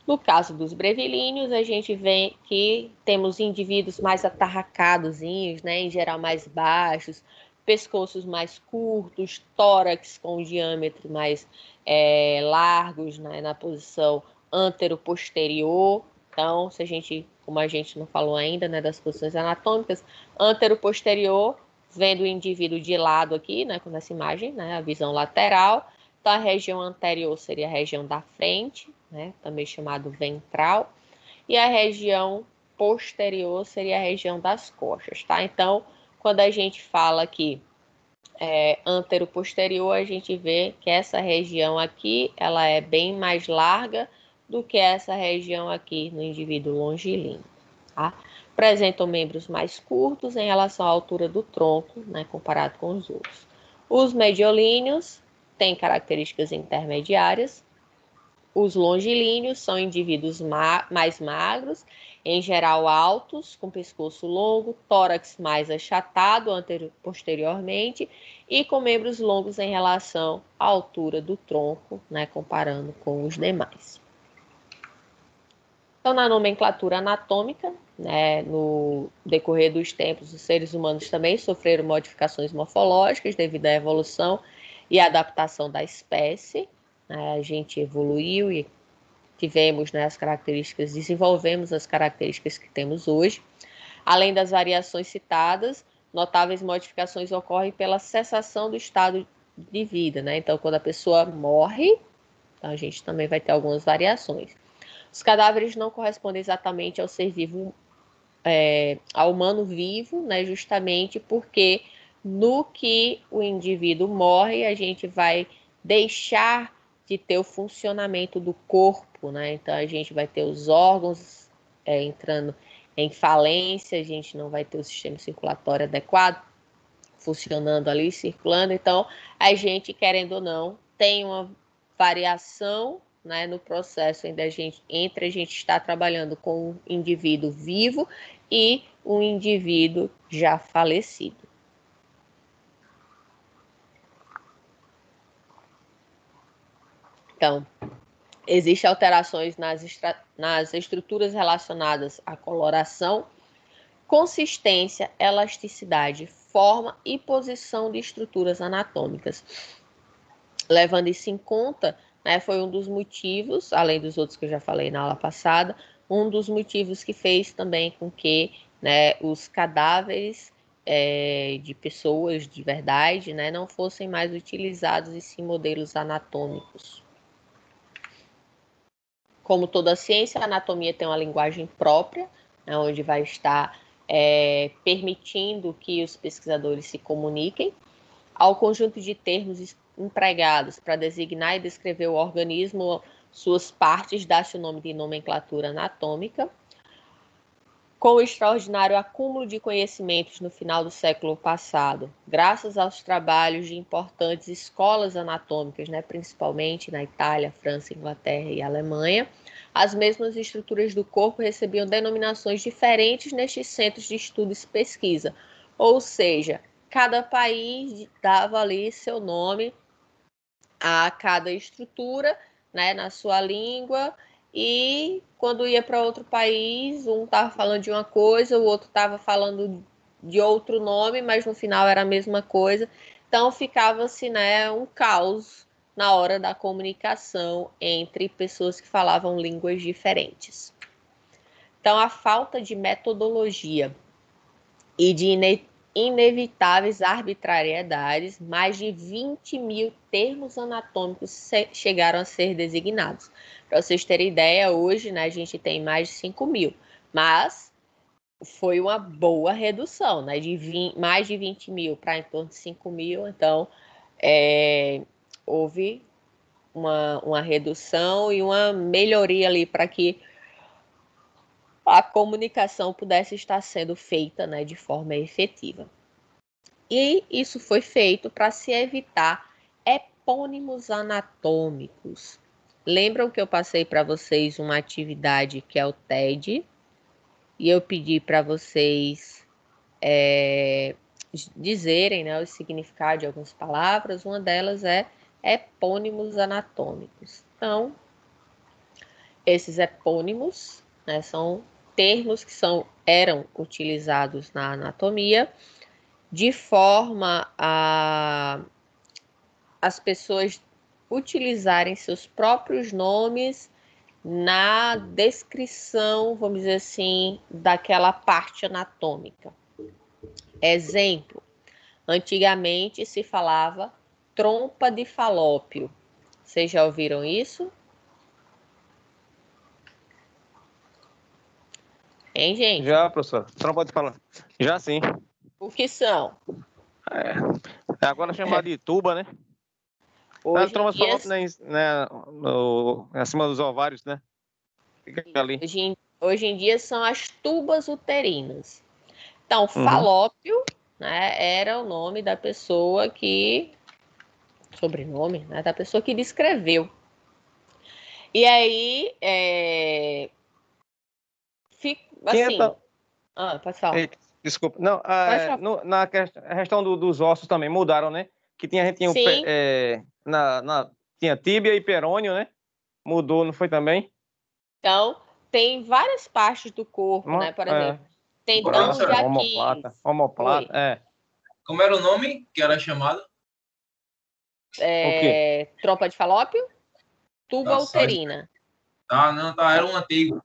No caso dos brevilíneos, a gente vê que temos indivíduos mais atarracadozinhos, né, em geral mais baixos, pescoços mais curtos, tórax com diâmetro mais largos, né, na posição antero-posterior. Então, como a gente não falou ainda, né, das posições anatômicas, antero-posterior, vendo o indivíduo de lado aqui, né, com essa imagem, né, a visão lateral. Então, a região anterior seria a região da frente, né, também chamado ventral, e a região posterior seria a região das costas, tá? Então, quando a gente fala aqui antero-posterior, a gente vê que essa região aqui, ela é bem mais larga do que essa região aqui no indivíduo longilíneo, tá? Apresentam membros mais curtos em relação à altura do tronco, né, comparado com os outros. Os mediolíneos têm características intermediárias. Os longilíneos são indivíduos mais magros, em geral altos, com pescoço longo, tórax mais achatado posteriormente e com membros longos em relação à altura do tronco, né, comparando com os demais. Então, na nomenclatura anatômica, né, no decorrer dos tempos, os seres humanos também sofreram modificações morfológicas devido à evolução e adaptação da espécie. A gente evoluiu e tivemos, né, as características, desenvolvemos as características que temos hoje. Além das variações citadas, notáveis modificações ocorrem pela cessação do estado de vida, né? Então, quando a pessoa morre, a gente também vai ter algumas variações. Os cadáveres não correspondem exatamente ao ser vivo, ao humano vivo, né? Justamente porque no que o indivíduo morre, a gente vai deixar de ter o funcionamento do corpo, né? Então a gente vai ter os órgãos entrando em falência, a gente não vai ter o sistema circulatório adequado funcionando ali, circulando. Então a gente, querendo ou não, tem uma variação, né, no processo entre a gente estar trabalhando com um indivíduo vivo e um indivíduo já falecido. Então, existem alterações nas estruturas relacionadas à coloração, consistência, elasticidade, forma e posição de estruturas anatômicas. Levando isso em conta, né, foi um dos motivos, além dos outros que eu já falei na aula passada, um dos motivos que fez também com que, né, os cadáveres de pessoas de verdade, né, não fossem mais utilizados e sim modelos anatômicos. Como toda ciência, a anatomia tem uma linguagem própria, né, onde vai estar permitindo que os pesquisadores se comuniquem. Ao conjunto de termos empregados para designar e descrever o organismo, suas partes, dá-se o nome de nomenclatura anatômica. Com o extraordinário acúmulo de conhecimentos no final do século passado, graças aos trabalhos de importantes escolas anatômicas, né, principalmente na Itália, França, Inglaterra e Alemanha, as mesmas estruturas do corpo recebiam denominações diferentes nestes centros de estudos e pesquisa. Ou seja, cada país dava ali seu nome a cada estrutura, né, na sua língua, e quando ia para outro país, um estava falando de uma coisa, o outro estava falando de outro nome, mas no final era a mesma coisa. Então ficava-se, né, um caos na hora da comunicação entre pessoas que falavam línguas diferentes. Então a falta de metodologia e de inevitáveis arbitrariedades, mais de 20 mil termos anatômicos chegaram a ser designados. Para vocês terem ideia, hoje, né, a gente tem mais de 5 mil, mas foi uma boa redução, né, mais de 20 mil para em torno de 5 mil, então houve uma redução e uma melhoria ali para que a comunicação pudesse estar sendo feita, né, de forma efetiva. E isso foi feito para se evitar epônimos anatômicos. Lembram que eu passei para vocês uma atividade que é o TED? E eu pedi para vocês dizerem, né, o significado de algumas palavras. Uma delas é epônimos anatômicos. Então, esses epônimos, né, são termos que eram utilizados na anatomia de forma a as pessoas utilizarem seus próprios nomes na descrição, vamos dizer assim, daquela parte anatômica. Exemplo, antigamente se falava trompa de falópio. Vocês já ouviram isso? Hein, gente? Já, professor. Você não pode falar. Já sim. O que são? É agora chamado de tuba, né? Hoje As trompas em dia, falópias, né, acima dos ovários, né? Fica ali. hoje em dia são as tubas uterinas. Então, Uhum. falópio, né, era o nome da pessoa que... Sobrenome, né, da pessoa que descreveu. E aí, Tinha assim... pode falar. Eita, desculpa. Não, Pode falar. na questão dos ossos também mudaram, né? Que tinha, a gente tinha, Sim. tinha tíbia e perônio, né? Mudou, não foi também? Então, tem várias partes do corpo, né? Por exemplo, tendão de Professora, Aquiles. Omoplata, Oi. como era o nome que era chamado? O quê? Trompa de falópio, tuba Tá, só... uterina. não, era um antigo.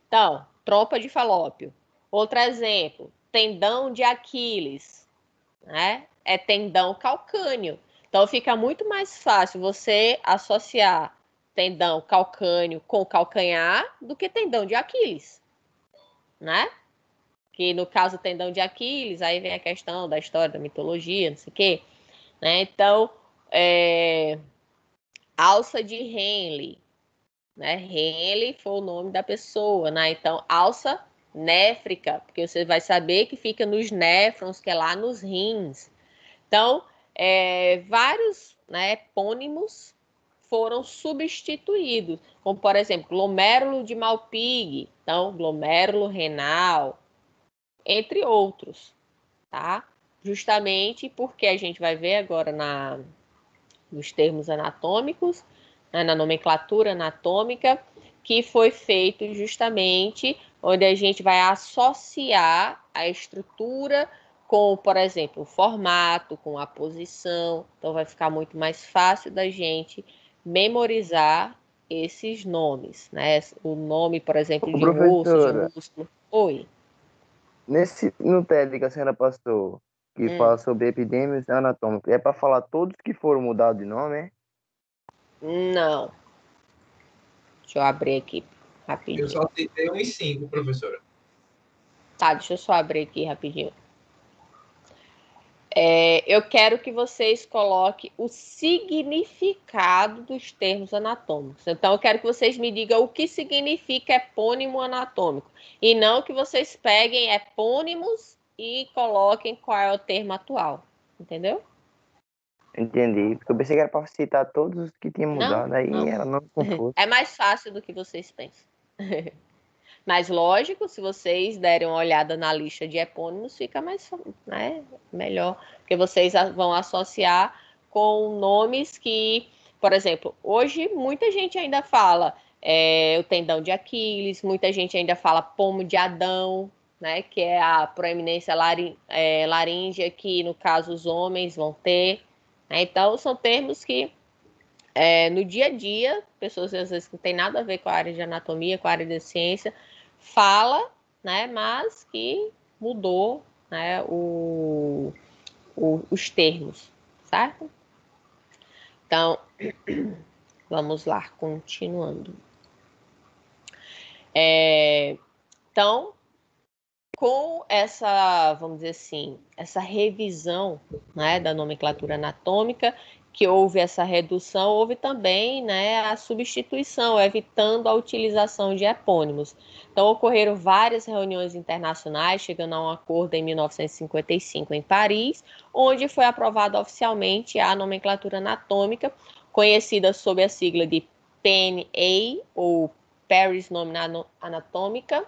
Então, trompa de falópio. Outro exemplo, tendão de Aquiles, né? É tendão calcâneo. Então, fica muito mais fácil você associar tendão calcâneo com calcanhar do que tendão de Aquiles, né? Que no caso tendão de Aquiles, aí vem a questão da história, da mitologia, não sei o quê, né? Então, alça de Henle, né? Henle foi o nome da pessoa, né? Então, alça néfrica, porque você vai saber que fica nos néfrons, que é lá nos rins. Então, vários, né, epônimos foram substituídos, como, por exemplo, glomérulo de Malpighi, então, glomérulo renal, entre outros, tá? Justamente porque a gente vai ver agora nos termos anatômicos, né, na nomenclatura anatômica, que foi feito justamente onde a gente vai associar a estrutura com, por exemplo, o formato, com a posição. Então, vai ficar muito mais fácil da gente memorizar esses nomes, né? O nome, por exemplo, de um osso, de um Professora, músculo. Oi. no TED que a senhora passou, que fala sobre epidemias anatômicas, é para falar todos que foram mudados de nome, é? Não. Deixa eu abrir aqui Eu rapidinho. só citei uns 5, professora. Tá, deixa eu só abrir aqui rapidinho. Eu quero que vocês coloquem o significado dos termos anatômicos. Então, eu quero que vocês me digam o que significa epônimo anatômico. E não que vocês peguem epônimos e coloquem qual é o termo atual. Entendeu? Entendi, porque eu pensei que era para citar todos os que tinham mudado, aí Não. era nome confuso. É mais fácil do que vocês pensam. Mas, lógico, se vocês derem uma olhada na lista de epônimos, fica mais, né, melhor. Porque vocês vão associar com nomes que, por exemplo, hoje muita gente ainda fala o tendão de Aquiles, muita gente ainda fala pomo de Adão, né, que é a proeminência laríngea que, no caso, os homens vão ter. Né? Então, são termos que no dia a dia, pessoas às vezes que não tem nada a ver com a área de anatomia, com a área de ciência, fala, né, mas que mudou, né, os termos, certo? Então, vamos lá, continuando. Então, com essa, vamos dizer assim, essa revisão, né, da nomenclatura anatômica, que houve essa redução, houve também, né, a substituição, evitando a utilização de epônimos. Então, ocorreram várias reuniões internacionais, chegando a um acordo em 1955 em Paris, onde foi aprovada oficialmente a nomenclatura anatômica, conhecida sob a sigla de PNA, ou Paris Nomenclature Anatomica,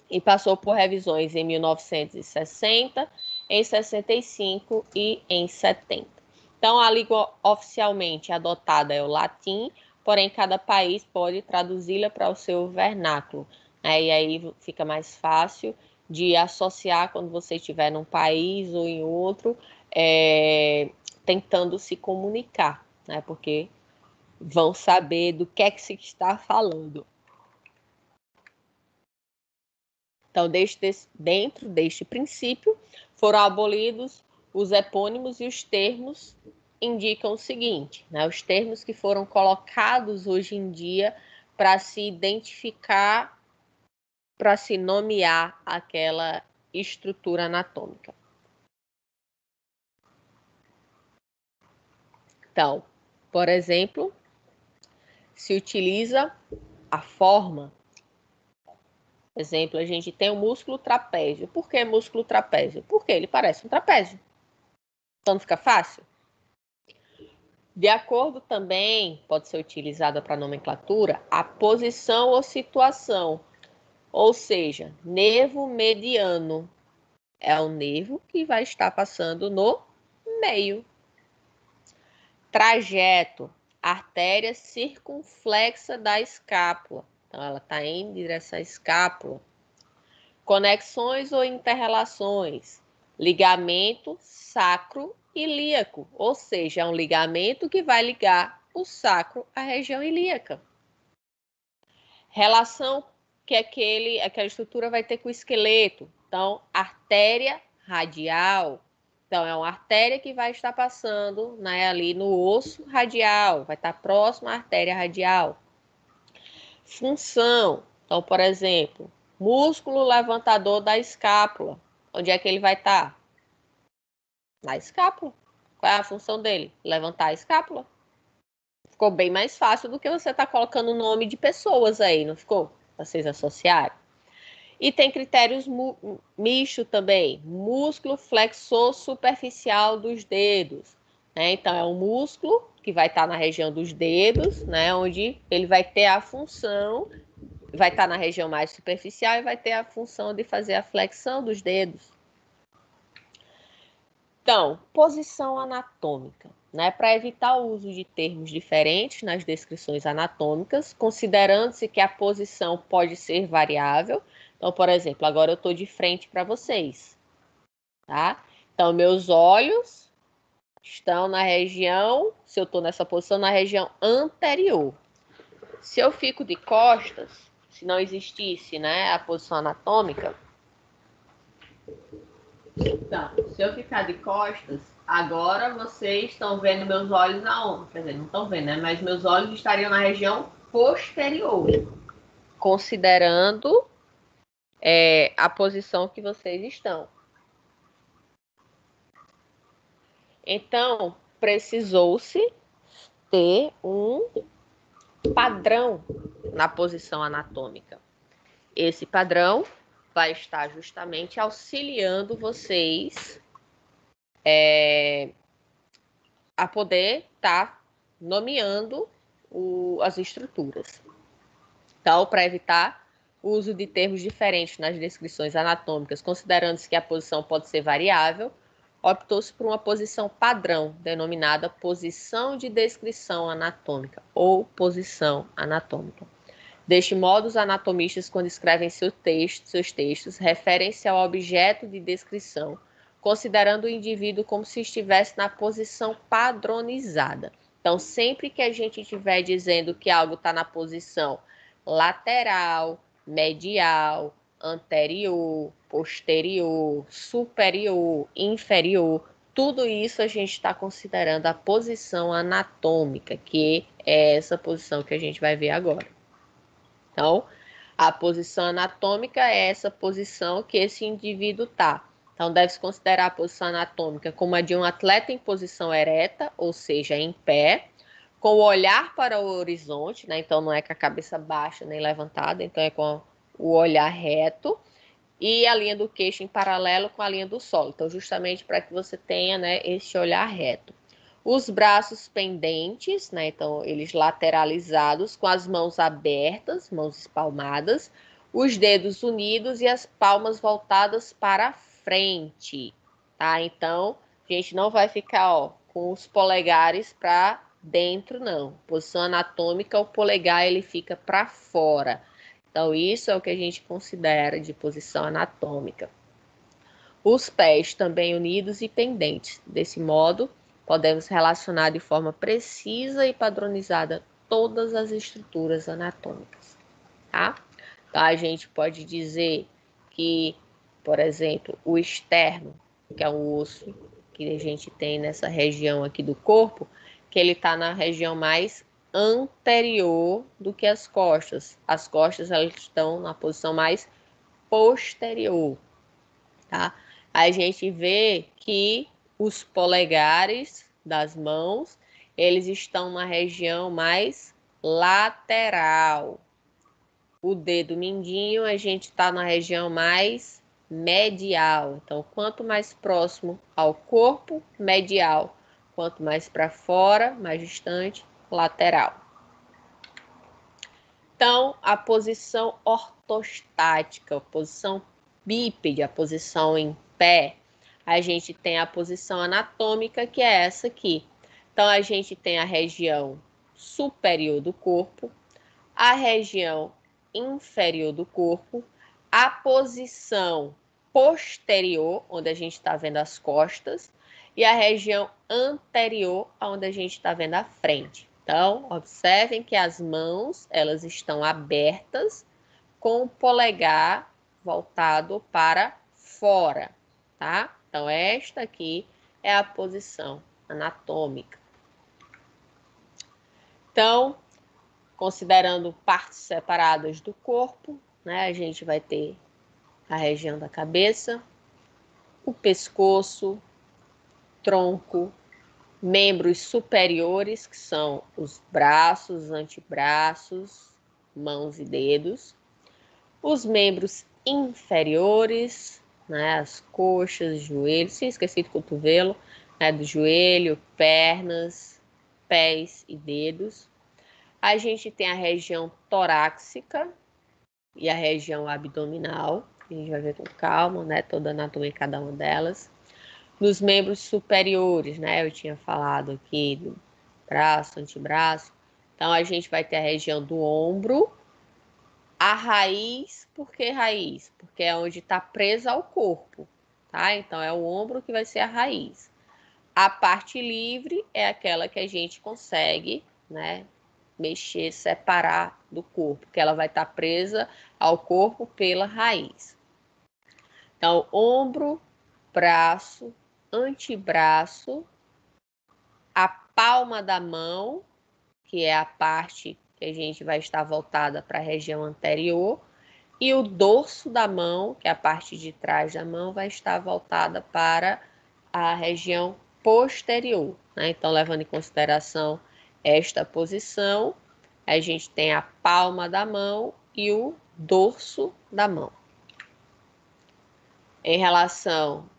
e passou por revisões em 1960, em 65 e em 70. Então, a língua oficialmente adotada é o latim, porém cada país pode traduzi-la para o seu vernáculo. E aí fica mais fácil de associar quando você estiver num país ou em outro, tentando se comunicar, né? Porque vão saber do que é que se está falando. Então, dentro deste princípio, foram abolidos os epônimos e os termos indicam o seguinte, né? Os termos que foram colocados hoje em dia para se identificar, para se nomear aquela estrutura anatômica. Então, por exemplo, se utiliza a forma. Por exemplo, a gente tem o músculo trapézio. Por que músculo trapézio? Porque ele parece um trapézio. Então não fica fácil? De acordo também, pode ser utilizada para nomenclatura, a posição ou situação. Ou seja, nervo mediano é o nervo que vai estar passando no meio. Trajeto, artéria circunflexa da escápula. Então, ela está em direção à escápula. Conexões ou interrelações, ligamento sacro ilíaco, ou seja, é um ligamento que vai ligar o sacro à região ilíaca. Relação que aquela estrutura vai ter com o esqueleto. Então, artéria radial. Então, é uma artéria que vai estar passando, né, ali no osso radial, vai estar próximo à artéria radial. Função. Então, por exemplo, músculo levantador da escápula. Onde é que ele vai estar? Na escápula. Qual é a função dele? Levantar a escápula. Ficou bem mais fácil do que você estar colocando o nome de pessoas aí, não ficou? Vocês associaram. E tem critérios mistos também. Músculo flexor superficial dos dedos. Né? Então, é um músculo que vai estar na região dos dedos, né? Onde ele vai ter a função, vai estar na região mais superficial e vai ter a função de fazer a flexão dos dedos. Então, posição anatômica, né? Para evitar o uso de termos diferentes nas descrições anatômicas, considerando-se que a posição pode ser variável. Então, por exemplo, agora eu estou de frente para vocês, tá? Então, meus olhos estão na região, se eu estou nessa posição, na região anterior. Se eu fico de costas, se não existisse, né, a posição anatômica, então, se eu ficar de costas, agora vocês estão vendo meus olhos aonde? Quer dizer, não estão vendo, né? Mas meus olhos estariam na região posterior, considerando a posição que vocês estão. Então, precisou-se ter um padrão na posição anatômica. Esse padrão vai estar justamente auxiliando vocês a poder estar nomeando as estruturas. Então, para evitar o uso de termos diferentes nas descrições anatômicas, considerando-se que a posição pode ser variável, optou-se por uma posição padrão, denominada posição de descrição anatômica ou posição anatômica. Deste modo, os anatomistas, quando escrevem seus textos, referem-se ao objeto de descrição, considerando o indivíduo como se estivesse na posição padronizada. Então, sempre que a gente estiver dizendo que algo está na posição lateral, medial, anterior, posterior, superior, inferior, tudo isso a gente está considerando a posição anatômica, que é essa posição que a gente vai ver agora. Então, a posição anatômica é essa posição que esse indivíduo está. Então, deve-se considerar a posição anatômica como a de um atleta em posição ereta, ou seja, em pé, com o olhar para o horizonte, né? Então, não é com a cabeça baixa nem levantada, então é com o olhar reto, e a linha do queixo em paralelo com a linha do solo. Então, justamente para que você tenha, né, esse olhar reto. Os braços pendentes, né? Então, eles lateralizados, com as mãos abertas, mãos espalmadas, os dedos unidos e as palmas voltadas para frente, tá? Então, a gente não vai ficar, ó, com os polegares para dentro, não. Posição anatômica, o polegar ele fica para fora. Então, isso é o que a gente considera de posição anatômica. Os pés também unidos e pendentes. Desse modo, podemos relacionar de forma precisa e padronizada todas as estruturas anatômicas, tá? Então, a gente pode dizer que, por exemplo, o externo, que é um osso que a gente tem nessa região aqui do corpo, que ele está na região mais anterior do que as costas. As costas, elas estão na posição mais posterior, tá? A gente vê que os polegares das mãos, eles estão na região mais lateral. O dedo mindinho, a gente está na região mais medial. Então, quanto mais próximo ao corpo, medial. Quanto mais para fora, mais distante, lateral. Então, a posição ortostática, a posição bípede, a posição em pé, a gente tem a posição anatômica, que é essa aqui. Então, a gente tem a região superior do corpo, a região inferior do corpo, a posição posterior, onde a gente está vendo as costas, e a região anterior, onde a gente está vendo a frente. Então, observem que as mãos, elas estão abertas com o polegar voltado para fora, tá? Então, esta aqui é a posição anatômica. Então, considerando partes separadas do corpo, né, a gente vai ter a região da cabeça, o pescoço, tronco, membros superiores, que são os braços, antebraços, mãos e dedos. Os membros inferiores, né, as coxas, joelhos, sim, esqueci do cotovelo, né, do joelho, pernas, pés e dedos. A gente tem a região torácica e a região abdominal. A gente vai ver com calma, né, toda a anatomia em cada uma delas. Nos membros superiores, né? Eu tinha falado aqui do braço, antebraço. Então, a gente vai ter a região do ombro, a raiz. Por que raiz? Porque é onde está presa ao corpo, tá? Então, é o ombro que vai ser a raiz. A parte livre é aquela que a gente consegue, né, mexer, separar do corpo, que ela vai estar presa ao corpo pela raiz. Então, ombro, braço, antebraço, a palma da mão, que é a parte que a gente vai estar voltada para a região anterior, e o dorso da mão, que é a parte de trás da mão, vai estar voltada para a região posterior, né? Então, levando em consideração esta posição, a gente tem a palma da mão e o dorso da mão. Em relação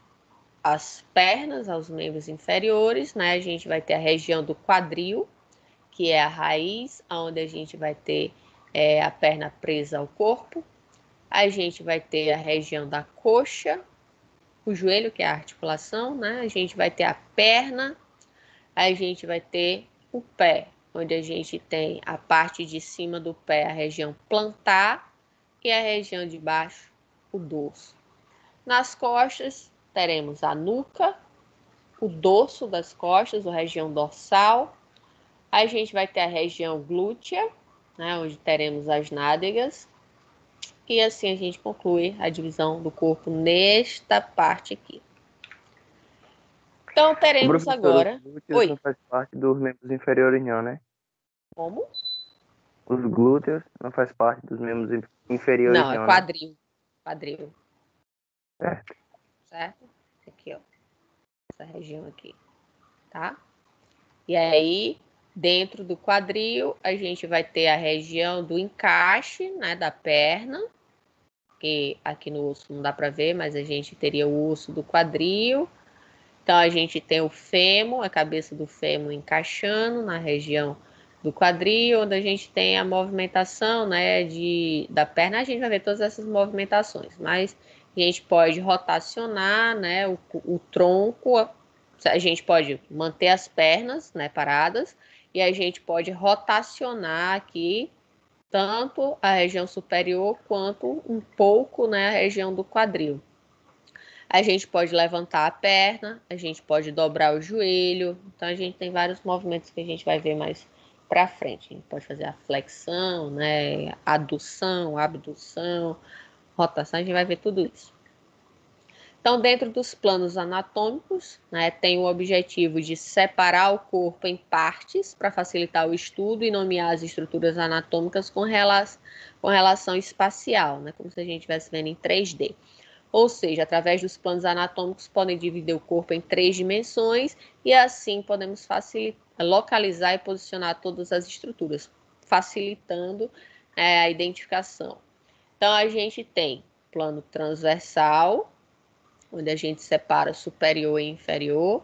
às pernas, aos membros inferiores, né? A gente vai ter a região do quadril, que é a raiz, onde a gente vai ter a perna presa ao corpo. A gente vai ter a região da coxa, o joelho, que é a articulação, né? A gente vai ter a perna, a gente vai ter o pé, onde a gente tem a parte de cima do pé, a região plantar, e a região de baixo, o dorso. Nas costas, teremos a nuca, o dorso das costas, a região dorsal. A gente vai ter a região glútea, né, onde teremos as nádegas. E assim a gente conclui a divisão do corpo nesta parte aqui. Então, teremos agora... Os glúteos Oi. não faz parte dos membros inferiores, não, né? Como? Os glúteos não faz parte dos membros inferiores, Não, é né? quadril. Quadril. Certo. Certo? Aqui, ó. Essa região aqui. Tá? E aí, dentro do quadril, a gente vai ter a região do encaixe, né, da perna, que aqui no osso não dá para ver, mas a gente teria o osso do quadril. Então, a gente tem o fêmur, a cabeça do fêmur encaixando na região do quadril, onde a gente tem a movimentação, né, da perna. A gente vai ver todas essas movimentações, mas a gente pode rotacionar, né, o tronco. A gente pode manter as pernas, né, paradas, e a gente pode rotacionar aqui tanto a região superior quanto um pouco, né, a região do quadril. A gente pode levantar a perna, a gente pode dobrar o joelho. Então, a gente tem vários movimentos que a gente vai ver mais para frente. A gente pode fazer a flexão, né, adução, abdução, rotação, a gente vai ver tudo isso. Então, dentro dos planos anatômicos, né, tem o objetivo de separar o corpo em partes para facilitar o estudo e nomear as estruturas anatômicas com relação espacial, né, como se a gente estivesse vendo em 3D. Ou seja, através dos planos anatômicos, podem dividir o corpo em 3 dimensões e assim podemos localizar e posicionar todas as estruturas, facilitando a identificação. Então, a gente tem plano transversal, onde a gente separa superior e inferior.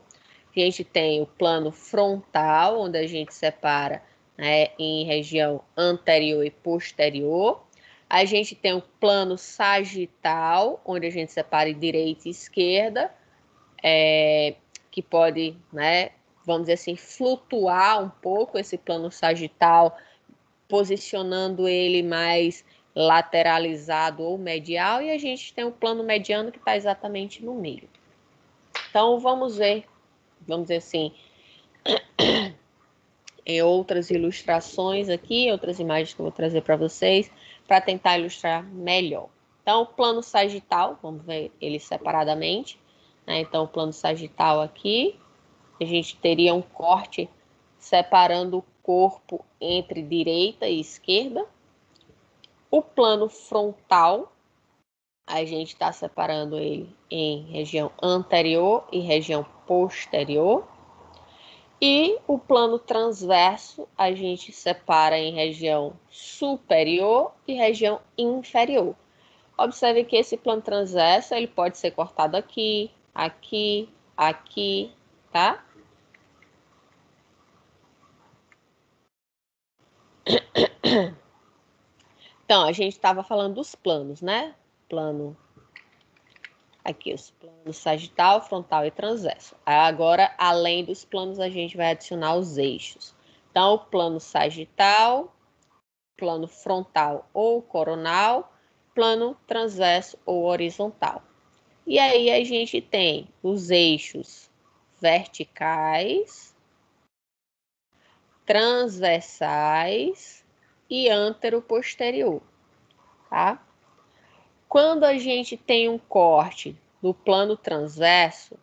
A gente tem o plano frontal, onde a gente separa, né, em região anterior e posterior. A gente tem o plano sagital, onde a gente separa em direita e esquerda, que pode, né, vamos dizer assim, flutuar um pouco esse plano sagital, posicionando ele mais lateralizado ou medial, e a gente tem o plano mediano que está exatamente no meio. Então, vamos ver, vamos dizer assim, em outras ilustrações aqui, outras imagens que eu vou trazer para vocês, para tentar ilustrar melhor. Então, o plano sagital, vamos ver ele separadamente, né? Então, o plano sagital aqui, a gente teria um corte separando o corpo entre direita e esquerda. O plano frontal, a gente está separando ele em região anterior e região posterior. E o plano transverso, a gente separa em região superior e região inferior. Observe que esse plano transverso, ele pode ser cortado aqui, aqui, aqui, tá? Então, a gente estava falando dos planos, né? Plano, aqui os planos sagital, frontal e transverso. Agora, além dos planos, a gente vai adicionar os eixos. Então, o plano sagital, plano frontal ou coronal, plano transverso ou horizontal. E aí a gente tem os eixos verticais, transversais e antero-posterior, tá? Quando a gente tem um corte no plano transverso,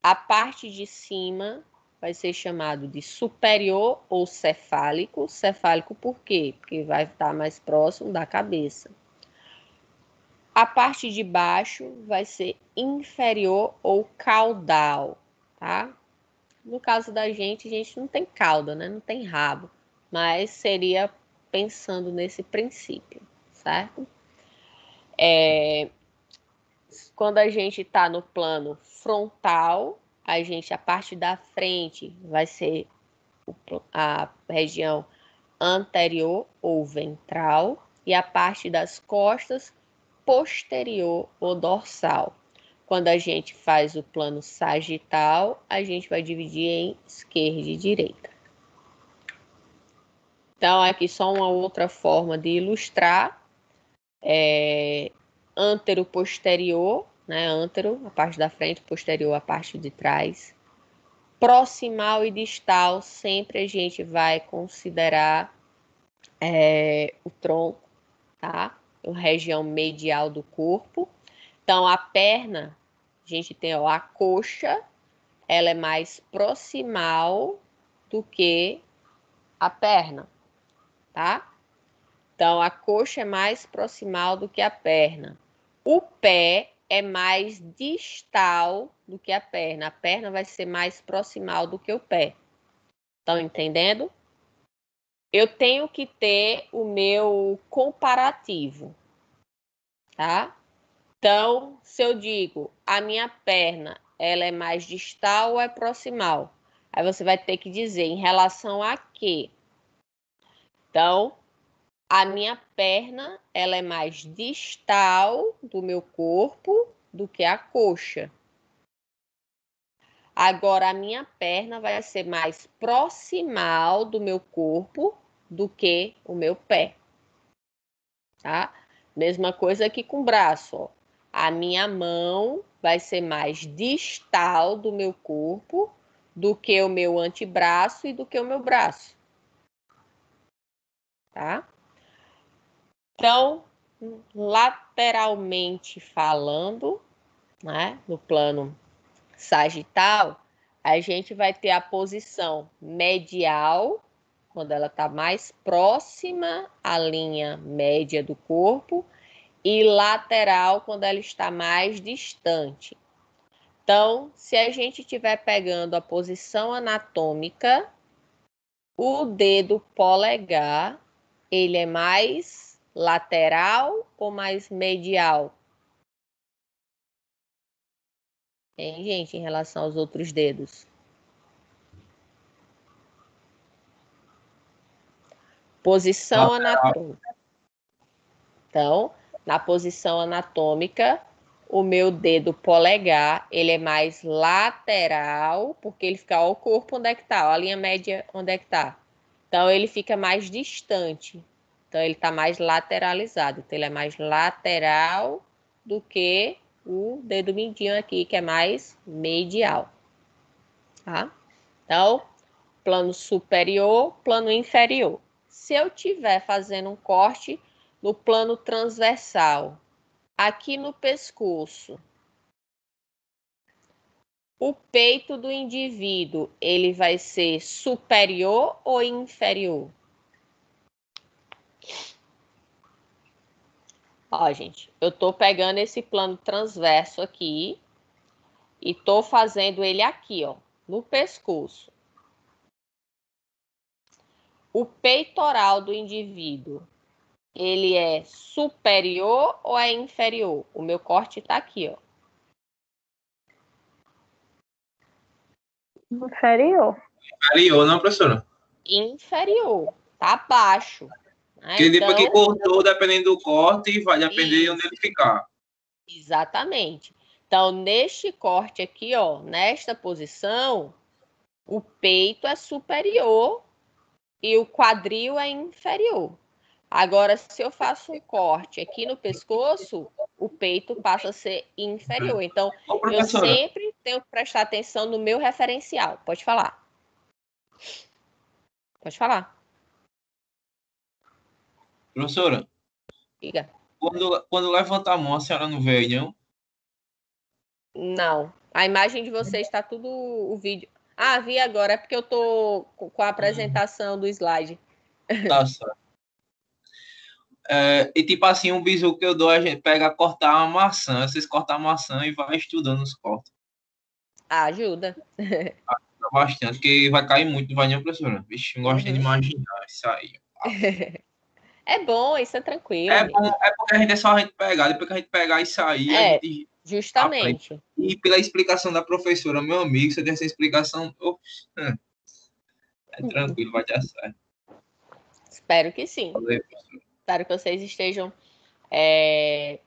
a parte de cima vai ser chamado de superior ou cefálico. Cefálico por quê? Porque vai estar mais próximo da cabeça. A parte de baixo vai ser inferior ou caudal, tá? No caso da gente, a gente não tem cauda, né? Não tem rabo, mas seria pensando nesse princípio, certo? Quando a gente está no plano frontal, a parte da frente vai ser a região anterior ou ventral e a parte das costas posterior ou dorsal. Quando a gente faz o plano sagital, a gente vai dividir em esquerda e direita. Então, aqui só uma outra forma de ilustrar. Antero-posterior, né? Antero, a parte da frente, posterior, a parte de trás. Proximal e distal, sempre a gente vai considerar o tronco, tá? A região medial do corpo. Então, a perna, a gente tem a coxa, ela é mais proximal do que a perna, tá? Então, a coxa é mais proximal do que a perna. O pé é mais distal do que a perna. A perna vai ser mais proximal do que o pé. Estão entendendo? Eu tenho que ter o meu comparativo, tá? Então, se eu digo a minha perna, ela é mais distal ou é proximal? Aí você vai ter que dizer em relação a quê? Então, a minha perna, ela é mais distal do meu corpo do que a coxa. Agora, a minha perna vai ser mais proximal do meu corpo do que o meu pé, tá? Mesma coisa aqui com o braço, ó. A minha mão vai ser mais distal do meu corpo do que o meu antebraço e do que o meu braço, tá? Então, lateralmente falando, né, no plano sagital, a gente vai ter a posição medial, quando ela está mais próxima à linha média do corpo, e lateral quando ela está mais distante. Então, se a gente estiver pegando a posição anatômica, o dedo polegar, ele é mais lateral ou mais medial? Hein, gente, em relação aos outros dedos? Posição anatômica. Então, na posição anatômica, o meu dedo polegar, ele é mais lateral, porque ele fica, ó, o corpo onde é que tá, ó, a linha média onde é que tá. Então, ele fica mais distante. Então, ele está mais lateralizado. Então, ele é mais lateral do que o dedo mindinho aqui, que é mais medial. Tá? Então, plano superior, plano inferior. Se eu estiver fazendo um corte no plano transversal, aqui no pescoço, o peito do indivíduo, ele vai ser superior ou inferior? Ó, gente, eu tô pegando esse plano transverso aqui e tô fazendo ele aqui, ó, no pescoço. O peitoral do indivíduo, ele é superior ou é inferior? O meu corte tá aqui, ó. Inferior. Inferior, não, professora? Inferior, tá abaixo. Né? Porque depois que Então, cortou, dependendo do corte, vai depender de onde ele ficar. exatamente. Então, neste corte aqui, ó, nesta posição, o peito é superior e o quadril é inferior. Agora, se eu faço um corte aqui no pescoço, o peito passa a ser inferior. Então, Ô, eu professora, sempre tenho que prestar atenção no meu referencial. Pode falar. Pode falar. professora, Diga. quando levanta a mão, a senhora não vê aí, não? Não. A imagem de vocês está tudo o vídeo. Ah, vi agora. É porque eu tô com a apresentação do slide. Tá certo. E tipo assim, um bisu que eu dou, a gente pega cortar uma maçã, vocês cortam a maçã e vai estudando os cortes. Ah, ajuda. Ajuda bastante, porque vai cair muito, não vai não, professora? Vixe, não gosto nem de imaginar isso aí. É bom, isso é tranquilo, É gente. bom, é porque a gente é só a gente pegar, depois que a gente pegar isso aí, a É, gente aprende. justamente. E pela explicação da professora, meu amigo, você tem essa explicação, é tranquilo, vai dar certo. Espero que sim. Valeu. Espero que vocês estejam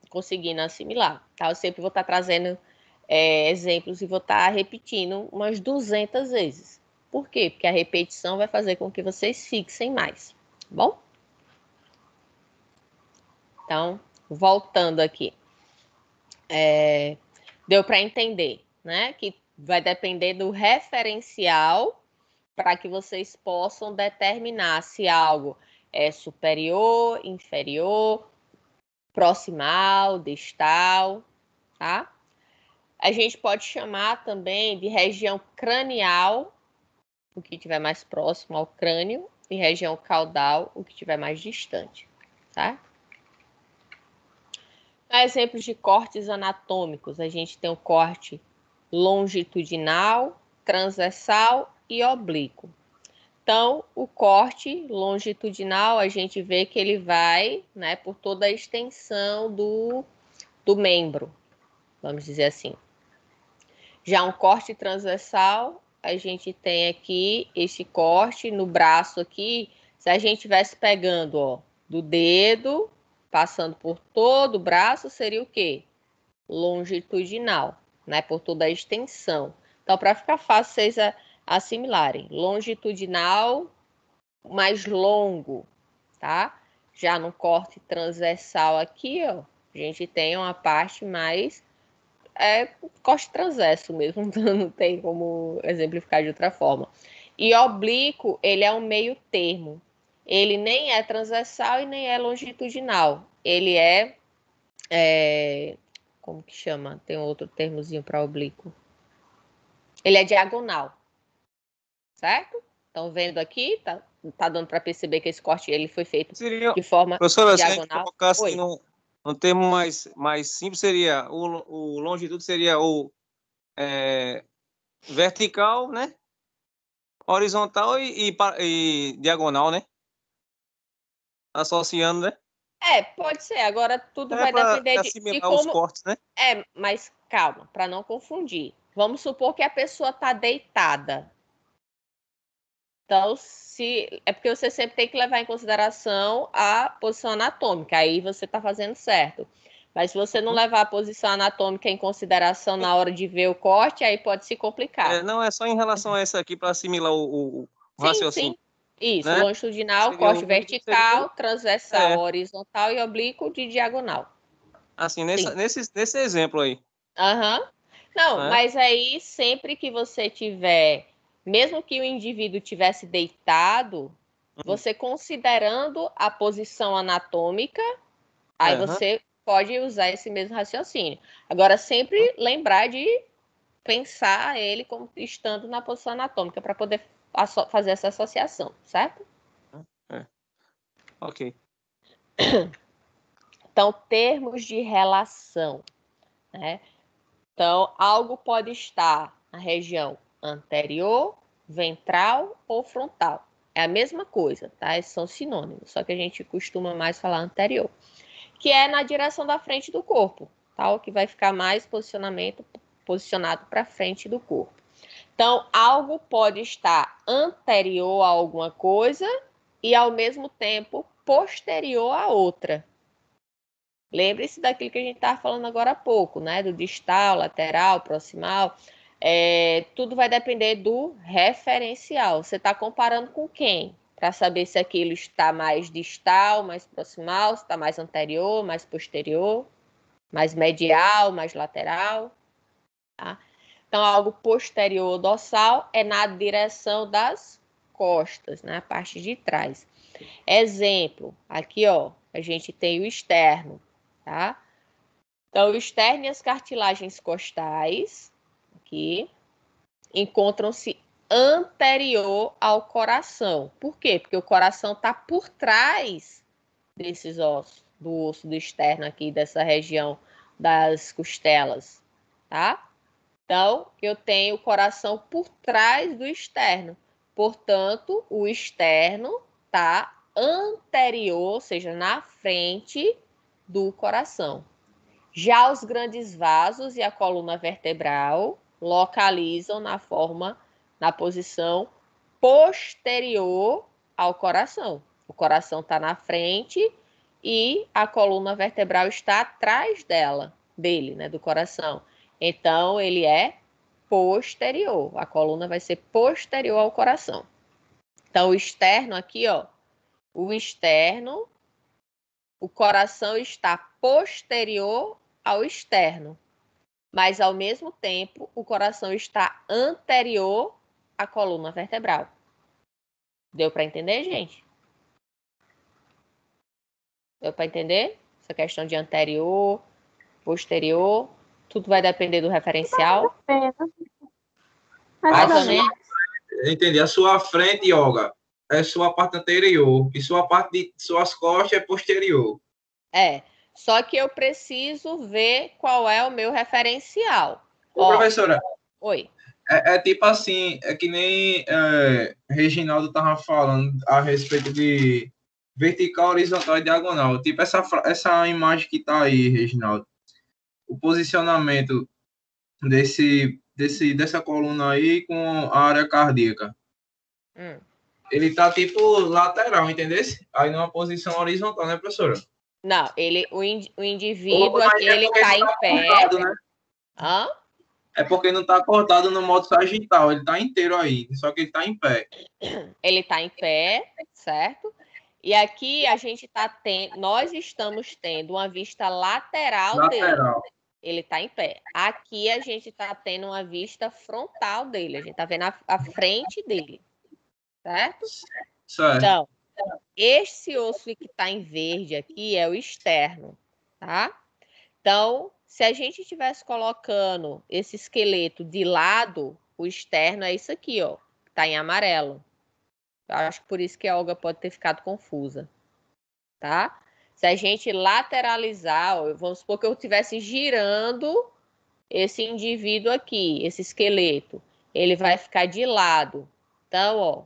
conseguindo assimilar. Tá? Eu sempre vou estar trazendo exemplos e vou estar repetindo umas 200 vezes. Por quê? Porque a repetição vai fazer com que vocês fixem mais. Tá bom? Então, voltando aqui. Deu para entender, né? Que vai depender do referencial para que vocês possam determinar se algo é superior, inferior, proximal, distal, tá? A gente pode chamar também de região cranial, o que estiver mais próximo ao crânio, e região caudal, o que estiver mais distante, tá? Exemplos de cortes anatômicos, a gente tem o corte longitudinal, transversal e oblíquo. Então, o corte longitudinal, a gente vê que ele vai, né, por toda a extensão do membro, vamos dizer assim. Já um corte transversal, a gente tem aqui esse corte no braço aqui, se a gente estivesse pegando, ó, do dedo, passando por todo o braço, seria o quê? Longitudinal, né, por toda a extensão. Então, para ficar fácil vocês assimilarem, longitudinal mais longo, tá? Já no corte transversal aqui, ó, a gente tem uma parte mais corte transverso mesmo, não tem como exemplificar de outra forma. E oblíquo, ele é um meio termo. Ele nem é transversal e nem é longitudinal. Ele como que chama? Tem outro termozinho para oblíquo. Ele é diagonal, certo? Estão vendo aqui? Tá dando para perceber que esse corte ele foi feito Seria, de forma professora, se a gente diagonal. colocasse Oi. no termo mais simples, seria o longitude seria o vertical, né? Horizontal e diagonal, né? Associando, né? Pode ser. Agora tudo É vai para depender de assimilar os como. cortes, né? Mas calma, para não confundir. Vamos supor que a pessoa está deitada. Então, é porque você sempre tem que levar em consideração a posição anatômica, aí você está fazendo certo. Mas se você não levar a posição anatômica em consideração na hora de ver o corte, aí pode se complicar. Não, é só em relação a essa aqui para assimilar o raciocínio. Sim. Isso, né? longitudinal, Seria corte o vertical, transversal, É. horizontal e oblíquo de diagonal. Assim, Sim. nesse exemplo aí. Não, né? mas aí sempre que você tiver, mesmo que o indivíduo tivesse deitado, você considerando a posição anatômica, aí você pode usar esse mesmo raciocínio. Agora, sempre lembrar de pensar ele como estando na posição anatômica para poder fazer essa associação, certo? Ok. Então, termos de relação, né? Então, algo pode estar na região anterior, ventral ou frontal. É a mesma coisa, tá? Esses são sinônimos, só que a gente costuma mais falar anterior, que é na direção da frente do corpo, tá? O que vai ficar mais posicionado para frente do corpo. Então, algo pode estar anterior a alguma coisa e, ao mesmo tempo, posterior a outra. Lembre-se daquilo que a gente estava falando agora há pouco, né? Do distal, lateral, proximal. Tudo vai depender do referencial. Você está comparando com quem? Para saber se aquilo está mais distal, mais proximal, se está mais anterior, mais posterior, mais medial, mais lateral. Tá? Então, algo posterior dorsal é na direção das costas, na parte de trás. Exemplo, aqui ó, a gente tem o externo, tá? Então, o externo e as cartilagens costais, aqui, encontram-se anterior ao coração. Por quê? Porque o coração está por trás desses ossos, do osso do externo aqui, dessa região das costelas, tá? Então, eu tenho o coração por trás do externo. Portanto, o externo está anterior, ou seja, na frente do coração. Já os grandes vasos e a coluna vertebral localizam na posição posterior ao coração. O coração está na frente e a coluna vertebral está atrás dele, né, do coração. Então, ele é posterior. A coluna vai ser posterior ao coração. Então, o externo aqui, ó, o coração está posterior ao externo, mas ao mesmo tempo o coração está anterior à coluna vertebral. Deu para entender, gente? Deu para entender? Essa questão de anterior, posterior, tudo vai depender do referencial. Mais ou menos. Entendi. A sua frente, Olga, é sua parte anterior e sua parte de suas costas é posterior. Só que eu preciso ver qual é o meu referencial. Professora. Oi. É tipo assim, é que nem Reginaldo estava falando a respeito de vertical, horizontal e diagonal. Tipo essa imagem que está aí, Reginaldo. O posicionamento dessa coluna aí com a área cardíaca. Ele tá tipo lateral, entendeu? Aí numa posição horizontal, né, professora? Não, o indivíduo aqui, ele tá em pé. Cortado, né? Hã? É porque não tá cortado no modo sagital, ele tá inteiro aí, só que ele tá em pé. Ele tá em pé, certo? E aqui nós estamos tendo uma vista lateral dele. Ele tá em pé. Aqui a gente tá tendo uma vista frontal dele. A gente tá vendo a frente dele. Certo? Certo. Então, esse osso que está em verde aqui é o externo, tá? Então, se a gente estivesse colocando esse esqueleto de lado, o externo é isso aqui, ó, que tá em amarelo. Eu acho que por isso que a Olga pode ter ficado confusa, tá? Se a gente lateralizar, ó, vamos supor que eu estivesse girando esse indivíduo aqui, esse esqueleto, ele vai ficar de lado. Então, ó,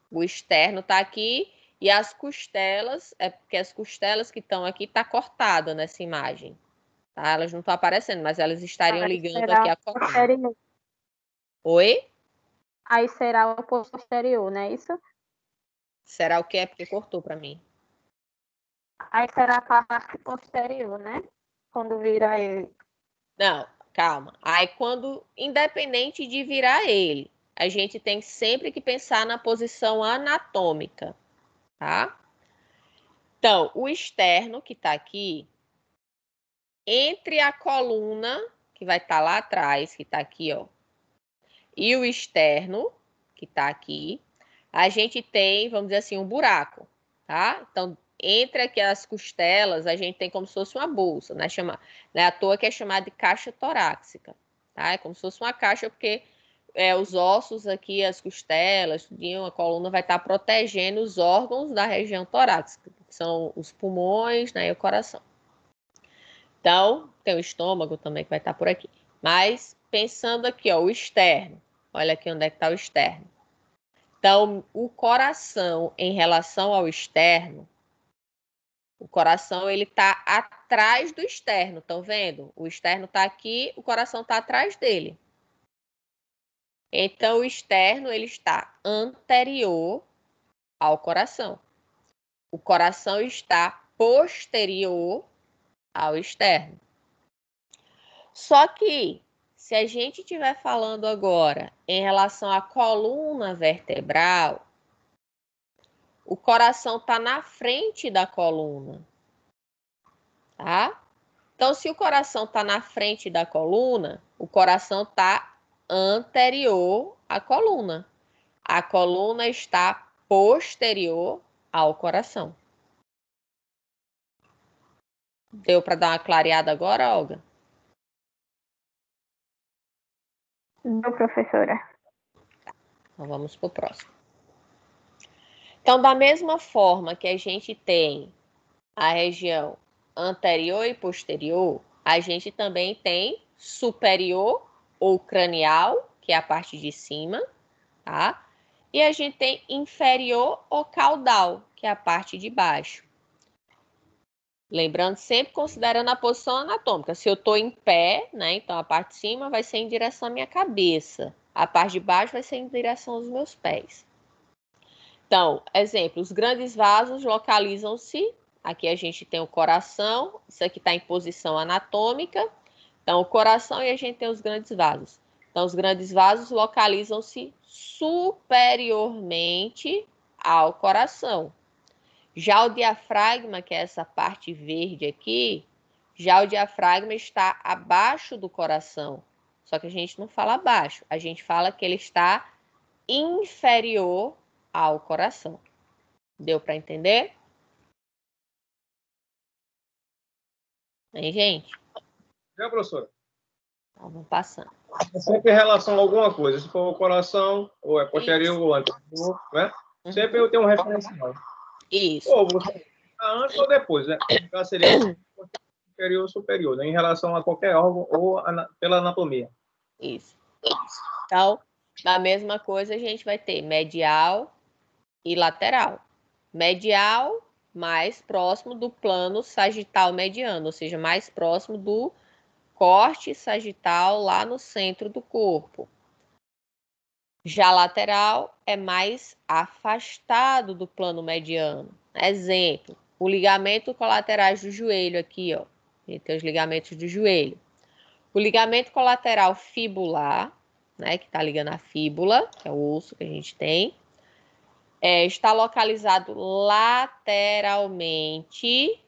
o externo está aqui e as costelas, é porque as costelas que estão aqui tá cortada nessa imagem. Tá? Elas não estão aparecendo, mas elas estariam Aí ligando será aqui o a coluna. posterior. Oi? Aí será o posterior, não é isso? Será o que é? Porque cortou para mim. Aí será a parte posterior, né? Quando vira ele. Não, calma. Aí quando, independente de virar ele, a gente tem sempre que pensar na posição anatômica, tá? Então, o externo que está aqui, entre a coluna, que vai estar lá atrás, que está aqui, ó, e o externo, que está aqui, a gente tem, vamos dizer assim, um buraco, tá? Então, entre aqui as costelas, a gente tem como se fosse uma bolsa, né? Não é à toa que é chamada de caixa torácica, tá? É como se fosse uma caixa, porque os ossos aqui, as costelas, a coluna vai estar protegendo os órgãos da região torácica, que são os pulmões, né, e o coração. Então, tem o estômago também que vai estar por aqui. Mas, pensando aqui, ó, o externo. Olha aqui onde é que está o externo. Então, o coração, em relação ao externo, o coração ele está atrás do externo, estão vendo? O externo está aqui, o coração está atrás dele. Então, o externo ele está anterior ao coração. O coração está posterior ao externo. Só que, se a gente estiver falando agora em relação à coluna vertebral, o coração está na frente da coluna, tá? Então, se o coração está na frente da coluna, o coração está anterior à coluna. A coluna está posterior ao coração. Deu para dar uma clareada agora, Olga? Não, professora. Então, vamos para o próximo. Então, da mesma forma que a gente tem a região anterior e posterior, a gente também tem superior ou cranial, que é a parte de cima, tá? E a gente tem inferior ou caudal, que é a parte de baixo. Lembrando, sempre considerando a posição anatômica. Se eu estou em pé, né? Então a parte de cima vai ser em direção à minha cabeça. A parte de baixo vai ser em direção aos meus pés. Então, exemplo, os grandes vasos localizam-se. Aqui a gente tem o coração, isso aqui está em posição anatômica. Então, o coração e a gente tem os grandes vasos. Então, os grandes vasos localizam-se superiormente ao coração. Já o diafragma, que é essa parte verde aqui, já o diafragma está abaixo do coração. Só que a gente não fala abaixo, a gente fala que ele está inferior ao coração. Deu para entender? Hein, gente? Já, professora? Então, vamos passando. Sempre em relação a alguma coisa. Se for o coração, ou é posterior Isso. ou anterior, né? Uhum. Sempre eu tenho um referencial. Isso. Ou você antes ou depois, né? Então, seria superior ou superior, né? Em relação a qualquer órgão ou pela anatomia. Isso. Então, da mesma coisa, a gente vai ter medial e lateral. Medial, mais próximo do plano sagital mediano, ou seja, mais próximo do corte sagital lá no centro do corpo. Já lateral é mais afastado do plano mediano. Exemplo, o ligamento colaterais do joelho aqui, ó. Tem os ligamentos do joelho. O ligamento colateral fibular, né, que está ligando a fíbula, que é o osso que a gente tem, está localizado lateralmente,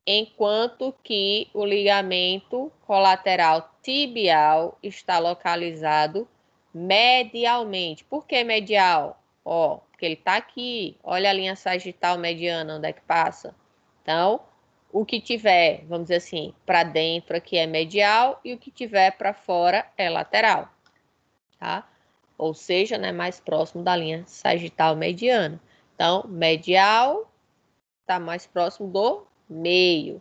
enquanto que o ligamento colateral tibial está localizado medialmente. Por que medial? Ó, porque ele está aqui. Olha a linha sagital mediana, onde é que passa. Então, o que tiver, vamos dizer assim, para dentro aqui é medial e o que tiver para fora é lateral, tá? Ou seja, né, mais próximo da linha sagital mediana. Então, medial está mais próximo do meio.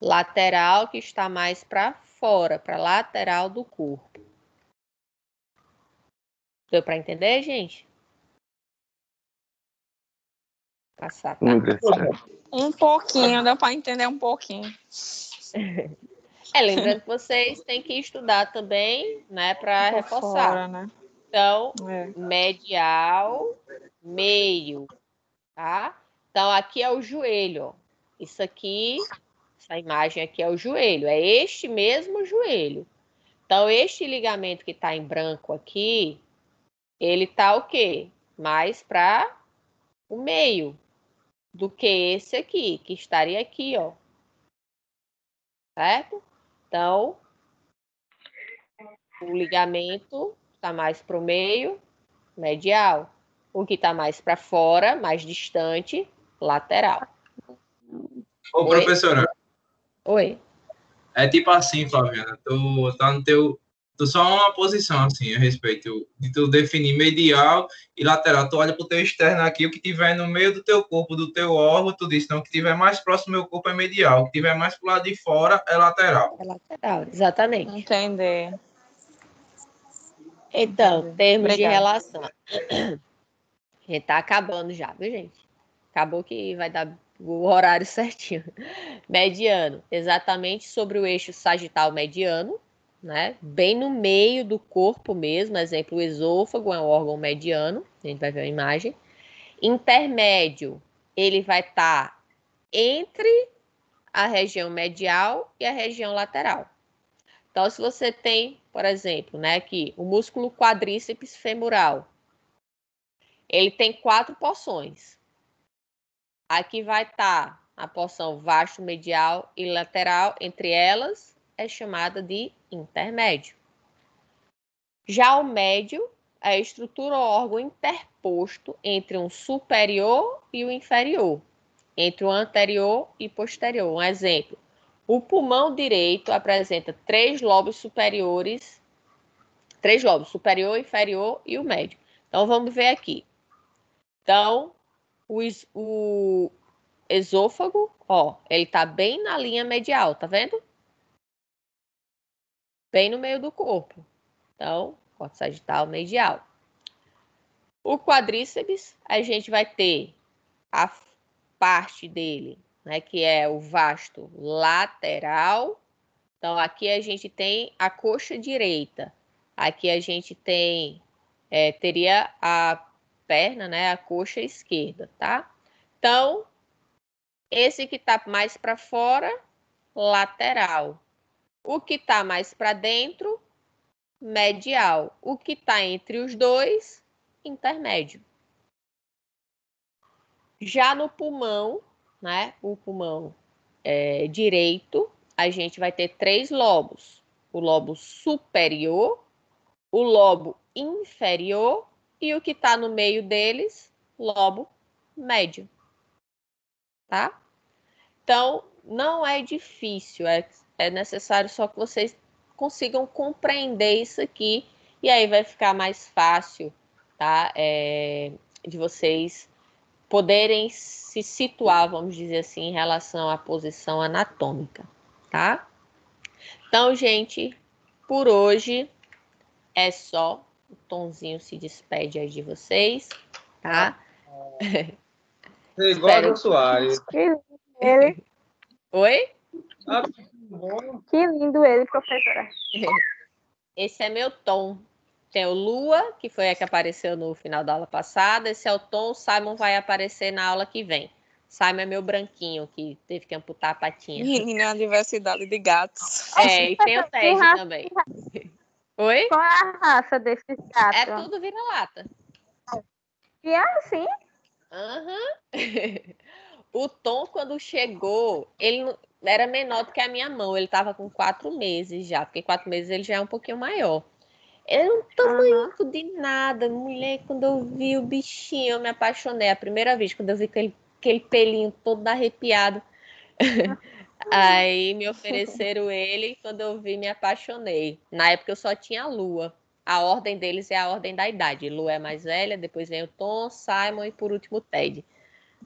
Lateral, que está mais para fora, para lateral do corpo. Deu para entender, gente? Passar, tá? Um pouquinho, dá para entender um pouquinho. Lembrando que vocês têm que estudar também, né, para reforçar. Fora, né? Então, medial, meio, tá? Então, aqui é o joelho, ó. Isso aqui, essa imagem aqui é o joelho. É este mesmo joelho. Então, este ligamento que está em branco aqui, ele tá o quê? Mais para o meio do que esse aqui, que estaria aqui, ó. Certo? Então, o ligamento está mais para o meio, medial. O que está mais para fora, mais distante, lateral. Ô, Oi? professora, Oi. é tipo assim, Flaviana, tu tá no teu... Tu só uma posição, assim, a respeito de tu definir medial e lateral. Tu olha pro teu externo aqui, o que tiver no meio do teu corpo, do teu órgão, tu diz, não, o que tiver mais próximo do meu corpo é medial, o que tiver mais pro lado de fora é lateral. É lateral, exatamente. Entender. Então, termos de Obrigada. relação. A gente tá acabando já, viu, gente? Acabou que vai dar o horário certinho. Mediano, exatamente sobre o eixo sagital mediano, né? Bem no meio do corpo mesmo. Exemplo, o esôfago é um órgão mediano. A gente vai ver a imagem. Intermédio, ele vai estar entre a região medial e a região lateral. Então, se você tem, por exemplo, né, aqui, o músculo quadríceps femoral, ele tem 4 porções. Aqui vai estar a porção vasto, medial e lateral, entre elas é chamada de intermédio. Já o médio é a estrutura ou órgão interposto entre um superior e o inferior, entre o anterior e posterior. Um exemplo, o pulmão direito apresenta 3 lobos superiores, 3 lobos, superior, inferior e o médio. Então, vamos ver aqui. Então, o esôfago, ó, ele tá bem na linha medial, tá vendo? Bem no meio do corpo. Então, corte sagital medial. O quadríceps, a gente vai ter a parte dele, né, que é o vasto lateral. Então, aqui a gente tem a coxa direita. Aqui a gente tem, teria a perna, né, a coxa esquerda, tá? Então, esse que tá mais para fora, lateral. O que tá mais para dentro, medial. O que tá entre os dois, intermédio. Já no pulmão, né, o pulmão direito, a gente vai ter 3 lobos. O lobo superior, o lobo inferior e o que está no meio deles, lobo médio. Tá? Então, não é difícil, é necessário só que vocês consigam compreender isso aqui e aí vai ficar mais fácil, tá? De vocês poderem se situar, vamos dizer assim, em relação à posição anatômica, tá? Então, gente, por hoje é só. O Tonzinho se despede aí de vocês, tá? Gregório Soares. Que lindo ele, Oi? que lindo ele, professora. Esse é meu Tom. Tem o Lua, que foi a que apareceu no final da aula passada. Esse é o Tom. O Simon vai aparecer na aula que vem. Simon é meu branquinho, que teve que amputar a patinha. Menina, a diversidade de gatos. E tem o Ted raça- também. Oi? Qual é a raça desses gatos? É tudo vira-lata. E é assim? O Tom, quando chegou, ele era menor do que a minha mão. Ele estava com 4 meses já, porque 4 meses ele já é um pouquinho maior. Ele era um tamanho de nada. Mulher, quando eu vi o bichinho, eu me apaixonei. A primeira vez, quando eu vi aquele pelinho todo arrepiado. Aí me ofereceram ele e quando eu vi, me apaixonei. Na época eu só tinha a Lua. A ordem deles é a ordem da idade. Lua é mais velha, depois vem o Tom, Simon e por último o Ted.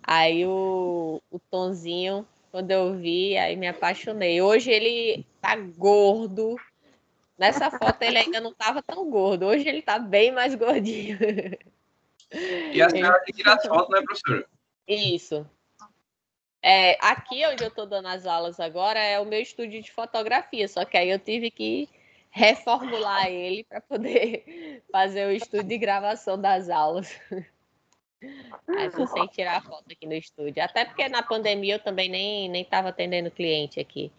Aí o Tonzinho Quando eu vi, aí me apaixonei. Hoje ele tá gordo. Nessa foto ele ainda não tava tão gordo. Hoje ele tá bem mais gordinho. E a senhora que tira as fotos, né, professora? Isso. Aqui onde eu tô dando as aulas agora é o meu estúdio de fotografia, só que aí eu tive que reformular ele para poder fazer o estúdio de gravação das aulas. Aí tô sem tirar foto aqui no estúdio. Até porque na pandemia eu também nem tava atendendo cliente aqui,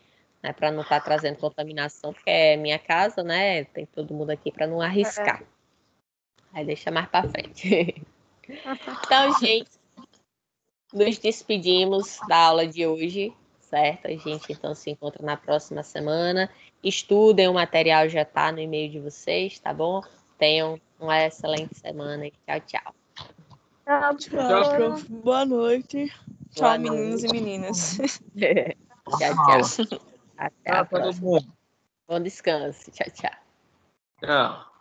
né? Para não estar trazendo contaminação, porque é minha casa, né? Tem todo mundo aqui para não arriscar. Aí deixa mais para frente. Então, gente, nos despedimos da aula de hoje, certo? A gente então se encontra na próxima semana. Estudem, o material já está no e-mail de vocês, tá bom? Tenham uma excelente semana e tchau, tchau. Tchau, prof. Boa noite. Boa Tchau, meninos e meninas. Tchau, tchau. Até a Tchau pra todo próxima. mundo. Bom descanso. Tchau, tchau. Tchau.